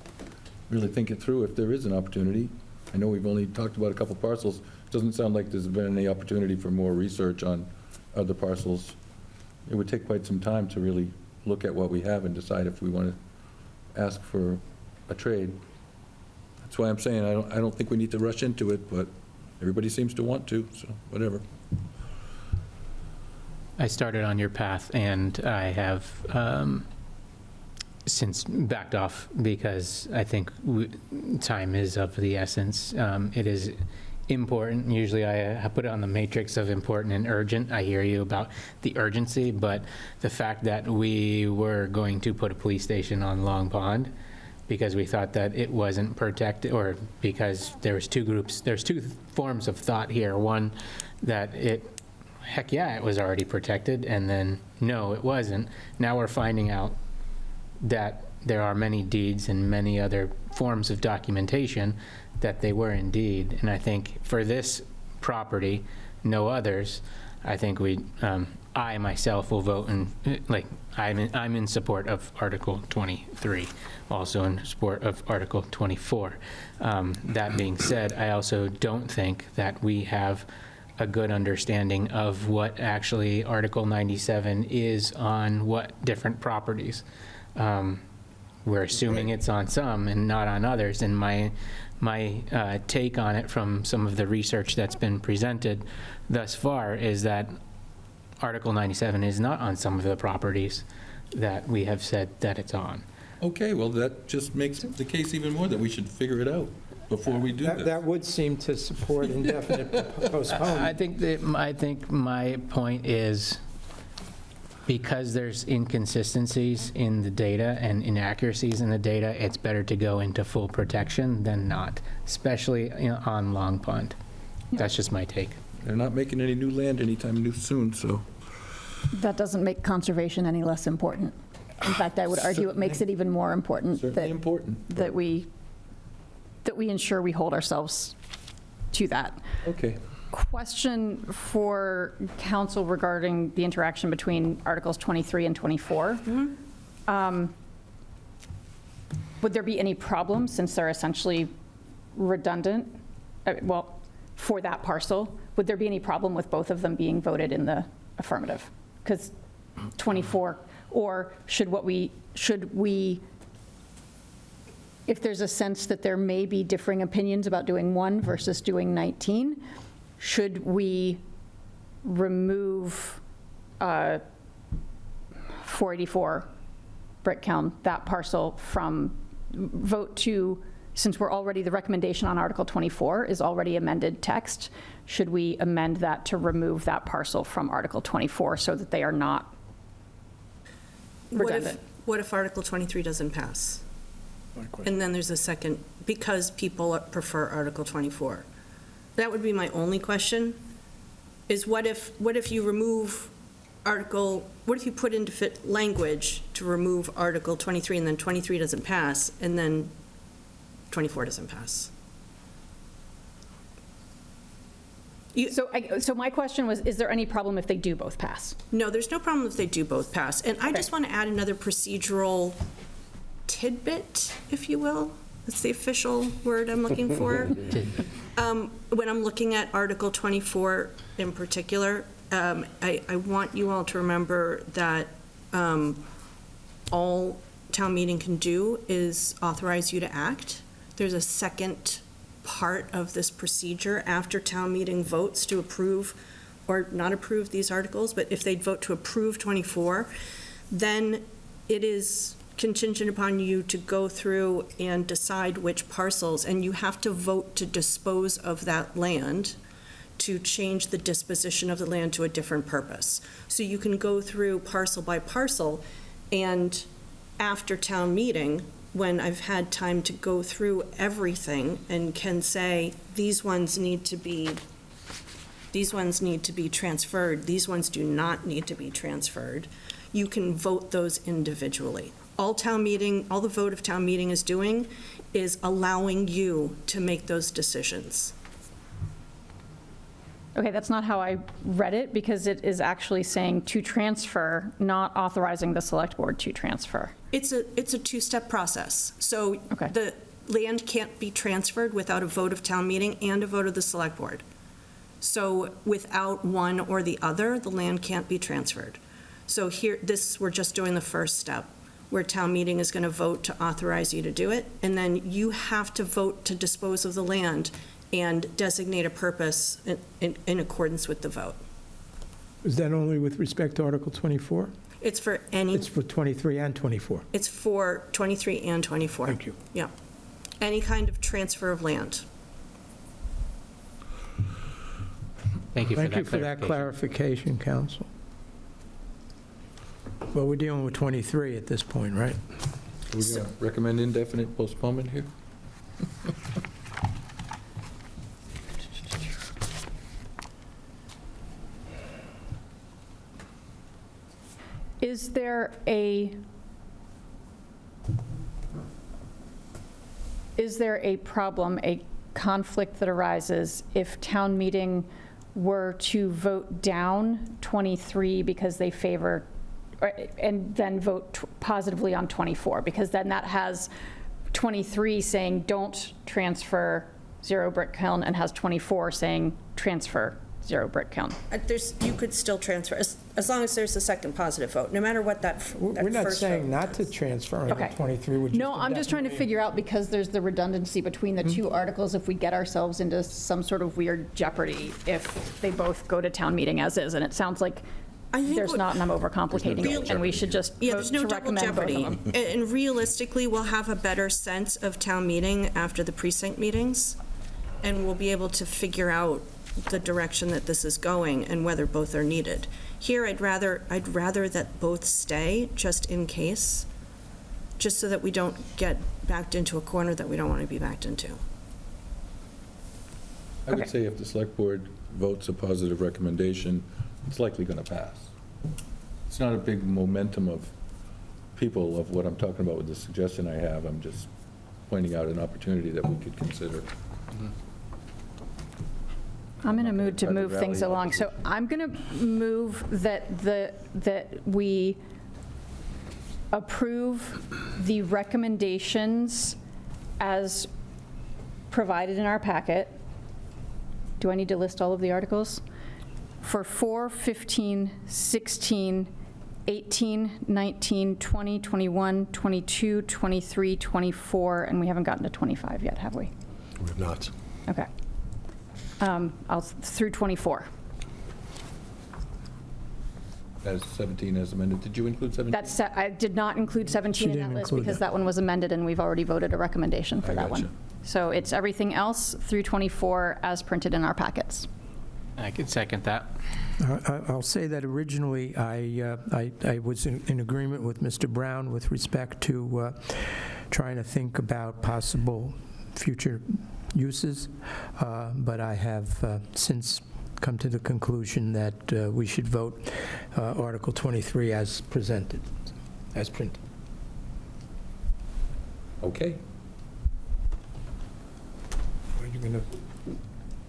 really think it through if there is an opportunity. I know we've only talked about a couple parcels. It doesn't sound like there's been any opportunity for more research on other parcels. It would take quite some time to really look at what we have and decide if we want to ask for a trade. That's why I'm saying I don't think we need to rush into it, but everybody seems to want to, so whatever. I started on your path, and I have since backed off because I think time is of the essence. It is important. Usually I put it on the matrix of important and urgent. I hear you about the urgency, but the fact that we were going to put a police station on Long Pond because we thought that it wasn't protected, or because there's two forms of thought here. One, that heck yeah, it was already protected, and then no, it wasn't. Now we're finding out that there are many deeds and many other forms of documentation that they were indeed. And I think for this property, no others, I think I myself will vote I'm in support of Article 23, also in support of Article 24. That being said, I also don't think that we have a good understanding of what actually Article 97 is on what different properties. We're assuming it's on some and not on others, and my take on it from some of the research that's been presented thus far is that Article 97 is not on some of the properties that we have said that it's on. Okay, well, that just makes the case even more that we should figure it out before we do this. That would seem to support indefinite postponement. I think my point is, because there's inconsistencies in the data and inaccuracies in the data, it's better to go into full protection than not, especially on Long Pond. That's just my take. They're not making any new land anytime soon, so. That doesn't make conservation any less important. In fact, I would argue it makes it even more important that we ensure we hold ourselves to that. Okay. Question for council regarding the interaction between Articles 23 and 24. Would there be any problem, since they're essentially redundant, for that parcel, would there be any problem with both of them being voted in the affirmative? Because 24, or should we, if there's a sense that there may be differing opinions about doing 1 versus doing 19, should we remove 484 Brickelm, that parcel, from vote to, since we're already, the recommendation on Article 24 is already amended text, should we amend that to remove that parcel from Article 24 so that they are not redundant? What if Article 23 doesn't pass? And then there's a second, because people prefer Article 24. That would be my only question, is what if you remove what if you put into fit language to remove Article 23 and then 23 doesn't pass and then 24 doesn't pass? So my question was, is there any problem if they do both pass? No, there's no problem if they do both pass. And I just want to add another procedural tidbit, if you will. That's the official word I'm looking for. When I'm looking at Article 24 in particular, I want you all to remember that all town meeting can do is authorize you to act. There's a second part of this procedure after town meeting votes to approve or not approve these articles, but if they'd vote to approve 24, then it is contingent upon you to go through and decide which parcels, and you have to vote to dispose of that land to change the disposition of the land to a different purpose. So you can go through parcel by parcel, and after town meeting, when I've had time to go through everything and can say, these ones need to be transferred, these ones do not need to be transferred, you can vote those individually. All the vote of town meeting is doing is allowing you to make those decisions. Okay, that's not how I read it, because it is actually saying to transfer, not authorizing the select board to transfer. It's a two-step process. So the land can't be transferred without a vote of town meeting and a vote of the select board. So without one or the other, the land can't be transferred. So here, we're just doing the first step, where town meeting is going to vote to authorize you to do it, and then you have to vote to dispose of the land and designate a purpose in accordance with the vote. Is that only with respect to Article 24? It's for any... It's for 23 and 24? It's for 23 and 24. Thank you. Yeah. Any kind of transfer of land. Thank you for that clarification, Council. Well, we're dealing with 23 at this point, right? We're going to recommend indefinite postponement here? Is there a problem, a conflict that arises if town meeting were to vote down 23 because they favor, and then vote positively on 24? Because then that has 23 saying don't transfer zero brick kiln, and has 24 saying transfer zero brick kiln. You could still transfer, as long as there's a second positive vote, no matter what that We're not first saying vote not to is. transfer on Okay. 23. We're No, I'm just trying to indefinitely- figure out, because there's the redundancy between the two articles, if we get ourselves into some sort of weird jeopardy if they both go to town meeting as is, and it sounds like I think there's what- not, and I'm overcomplicating it, and we should just Yeah, vote there's no to double recommend both of jeopardy. them. And realistically, we'll have a better sense of town meeting after the precinct meetings, and we'll be able to figure out the direction that this is going and whether both are needed. Here, I'd rather that both stay, just in case, just so that we don't get backed into a corner that we don't want to be backed into. I would Okay. say if the select board votes a positive recommendation, it's likely going to pass. It's not a big momentum of people of what I'm talking about with the suggestion I have. I'm just pointing out an opportunity that we could consider. I'm in a mood to Try to move things rally along, so I'm going to move that we approve the recommendations as provided in our packet. Do I need to list all of the articles? For 4, 15, 16, 18, 19, 20, 21, 22, 23, 24, and we haven't gotten to 25 yet, have we? We have not. Okay. Through 24. As 17 as amended. Did you include 17? I did not include 17 in that didn't list include because that. that one was amended and we've already voted a recommendation for I that one. gotcha. So it's everything else through 24 as printed in our packets. I could second that. I'll say that originally, I was in agreement with Mr. Brown with respect to trying to think about possible future uses, but I have since come to the conclusion that we should vote Article 23 as presented, as printed. Okay. Are you going to,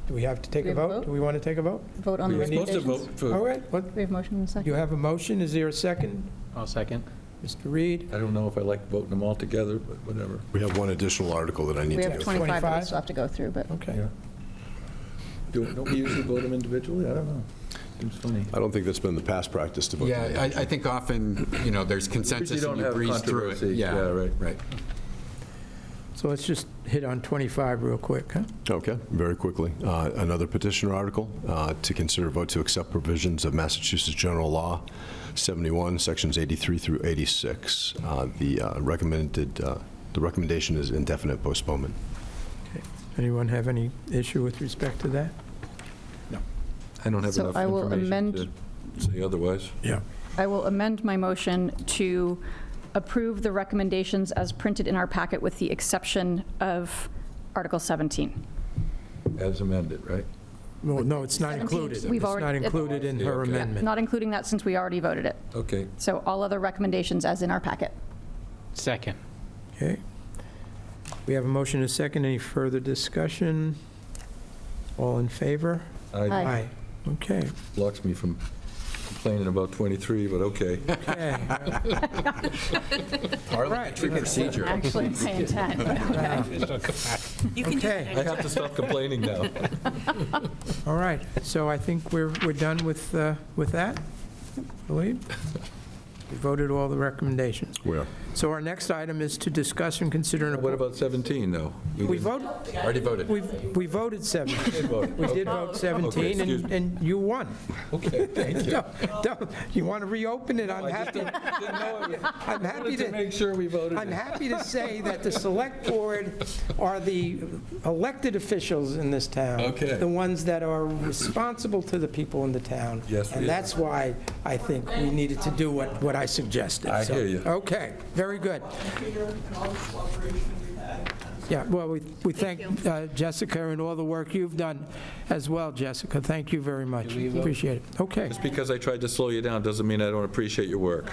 do we have to take Do we a have a vote? vote? Do we want to take a vote? Vote on We the were supposed to recommendations? vote All for, right, what, We have motion and a second? you have a motion, is there a second? I'll second. Mr. Reed? I don't know if I like voting them all together, but whatever. We have one additional article that I need We to have go 25 that we 25? still have to go through, but Okay. Yeah. Don't we usually vote them individually? I don't know. Seems funny. I don't think that's been the past practice to vote. them Yeah, I think often, there's consensus don't and you have breeze through it. controversy. Yeah, right. Right. So let's just hit on 25 real quick, huh? Okay, very quickly. Another petitioner article to consider vote to accept provisions of Massachusetts General Law 71, Sections 83 through 86. The recommendation is indefinite postponement. Anyone have any issue with respect to that? I don't have So enough I will information to say otherwise. Yeah. I will amend my motion to approve the recommendations as printed in our packet with the exception of Article 17. As amended, right? Well, no, it's not 17, included. we've It's already- not included in her Okay. amendment. Not including that since we already voted it. Okay. So all other recommendations as in our packet. Second. Okay. We have a motion and a second. Any further discussion? All in favor? Aye. Okay. Blocks me from complaining about 23, but okay. Okay. Parliamentary procedure. Actually, my intent. Okay. I have to stop complaining now. All right. So I think we're done with that, I believe. We voted all the recommendations. Where? So our next item is to discuss and consider an... What about 17, though? We didn't- voted, Already voted. we voted 17. vote. We did vote 17, excuse me. and you won. Okay, thank you. You want to reopen it? I'm happy. Didn't know it. I'm happy Wanted to to. make sure we voted. I'm happy to say that the Select Board are the elected officials in this town. Okay. The ones that are responsible to the people in the town. Yes, we And are. that's why I think we needed to do what I I suggested. I So, hear you. Okay, very good. Yeah, well, we thank Jessica and all the work you've done as well, Jessica. Thank you very much. Appreciate it. Okay. Just because I tried to slow you down doesn't mean I don't appreciate your work.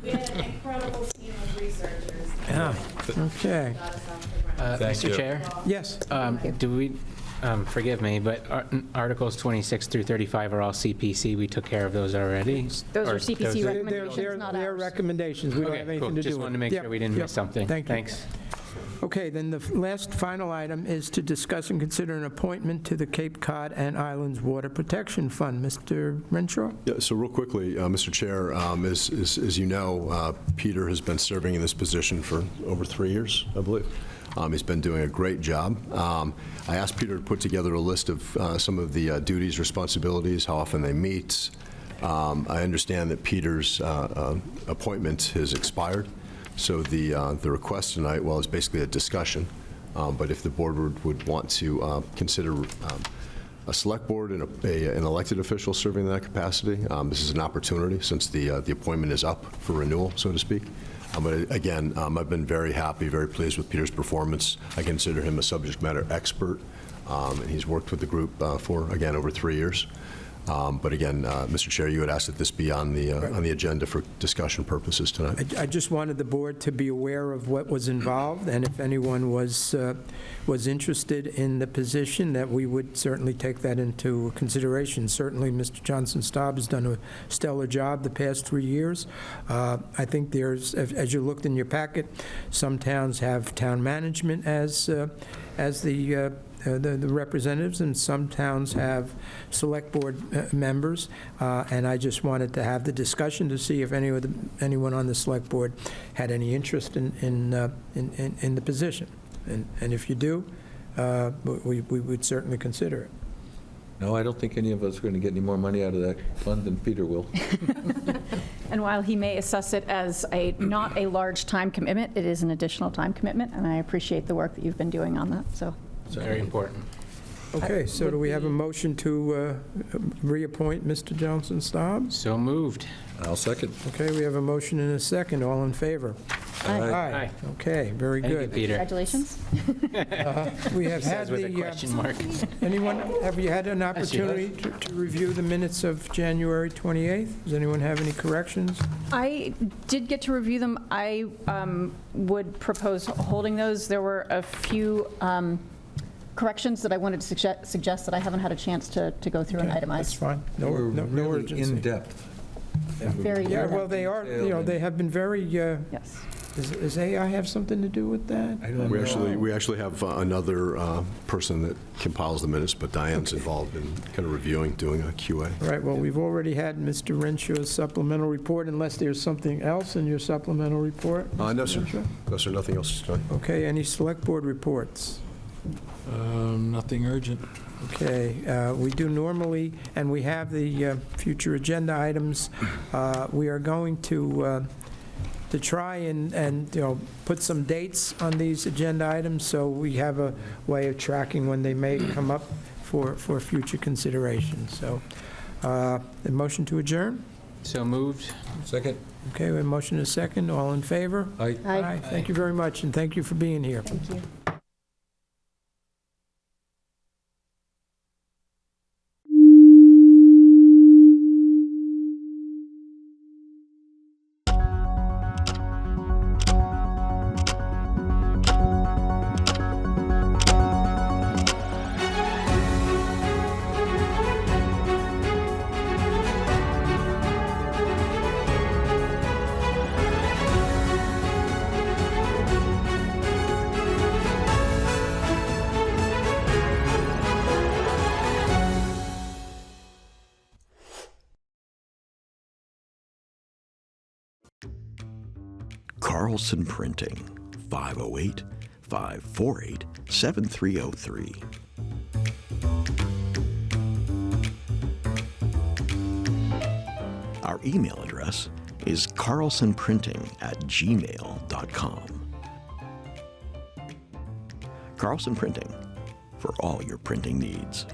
We had an incredible team of researchers. Okay. Thank you. Mr. Chair? Yes. Do we, forgive me, but Articles 26 through 35 are all CPC. We took care of those already? Those are Or CPC those are- recommendations, not They're ours. recommendations. We don't have Okay, anything cool. to do with it. Just wanted to make sure we didn't miss something. Thank you. Thanks. Okay, then the last final item is to discuss and consider an appointment to the Cape Cod and Islands Water Protection Fund. Mr. Renshaw? Yeah, so real quickly, Mr. Chair, as you know, Peter has been serving in this position for over 3 years, I believe. He's been doing a great job. I asked Peter to put together a list of some of the duties, responsibilities, how often they meet. I understand that Peter's appointment has expired, so the request tonight, well, is basically a discussion, but if the board would want to consider a select board and an elected official serving in that capacity, this is an opportunity since the appointment is up for renewal, so to speak. But again, I've been very happy, very pleased with Peter's performance. I consider him a subject matter expert, and he's worked with the group for, again, over 3 years. But again, Mr. Chair, you had asked that this be on the agenda for discussion purposes tonight. I just wanted the board to be aware of what was involved, and if anyone was interested in the position, that we would certainly take that into consideration. Certainly, Mr. Johnson-Staub has done a stellar job the past 3 years. I think there's, as you looked in your packet, some towns have town management as the representatives, and some towns have select board members, and I just wanted to have the discussion to see if anyone on the select board had any interest in the position. And if you do, we would certainly consider it. No, I don't think any of us are going to get any more money out of that fund than Peter will. And while he may assess it as not a large time commitment, it is an additional time commitment, and I appreciate the work that you've been doing on that, so. It's very important. Okay, so do we have a motion to reappoint Mr. Johnson-Staub? So moved. I'll second. Okay, we have a motion and a second. All in favor? Aye. Okay, very Thank you, good. Peter. Congratulations. We have had Says with a the, question mark. anyone, have you had an Yes, you have. opportunity to review the minutes of January 28th? Does anyone have any corrections? I did get to review them. I would propose holding those. There were a few corrections that I wanted to suggest that I haven't had a chance to go through and Okay, That's itemize. fine. No We're no really urgency. in-depth. Very Yeah, well, in-depth. they are, they have been very, Yes. does AI have something to do with that? I don't We know. actually have another person that compiles the minutes, but Diane's involved in kind of reviewing, doing a QA. All right, well, we've already had Mr. Renshaw's supplemental report, unless there's something else in your supplemental report? No, Mr. sir. Renshaw? No, sir, nothing else tonight. Okay, any select board reports? Nothing urgent. Okay, we do normally, and we have the future agenda items. We are going to try and, put some dates on these agenda items, so we have a way of tracking when they may come up for future consideration. So, the motion to adjourn? So moved. Second? Okay, we have a motion and a second. All in favor? Aye. Aye. Thank you very much, and thank you for being here. Thank you. Carlson Printing, 508-548-7303. Our email address is carlsonprinting@gmail.com. Carlson Printing, for all your printing needs.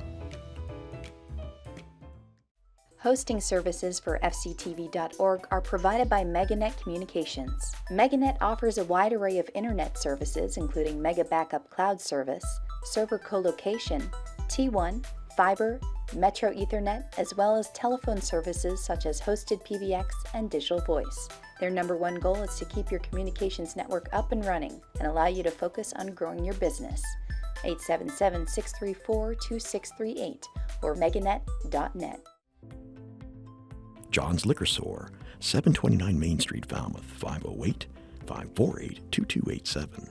Hosting services for fctv.org are provided by MegaNet Communications. MegaNet offers a wide array of internet services, including Mega Backup Cloud Service, server colocation, T1, fiber, Metro Ethernet, as well as telephone services such as hosted PBX and digital voice. Their number one goal is to keep your communications network up and running and allow you to focus on growing your business. 877-634-2638 or meganet.net. John's Liquor Store, 729 Main Street, Falmouth, 508-548-2287.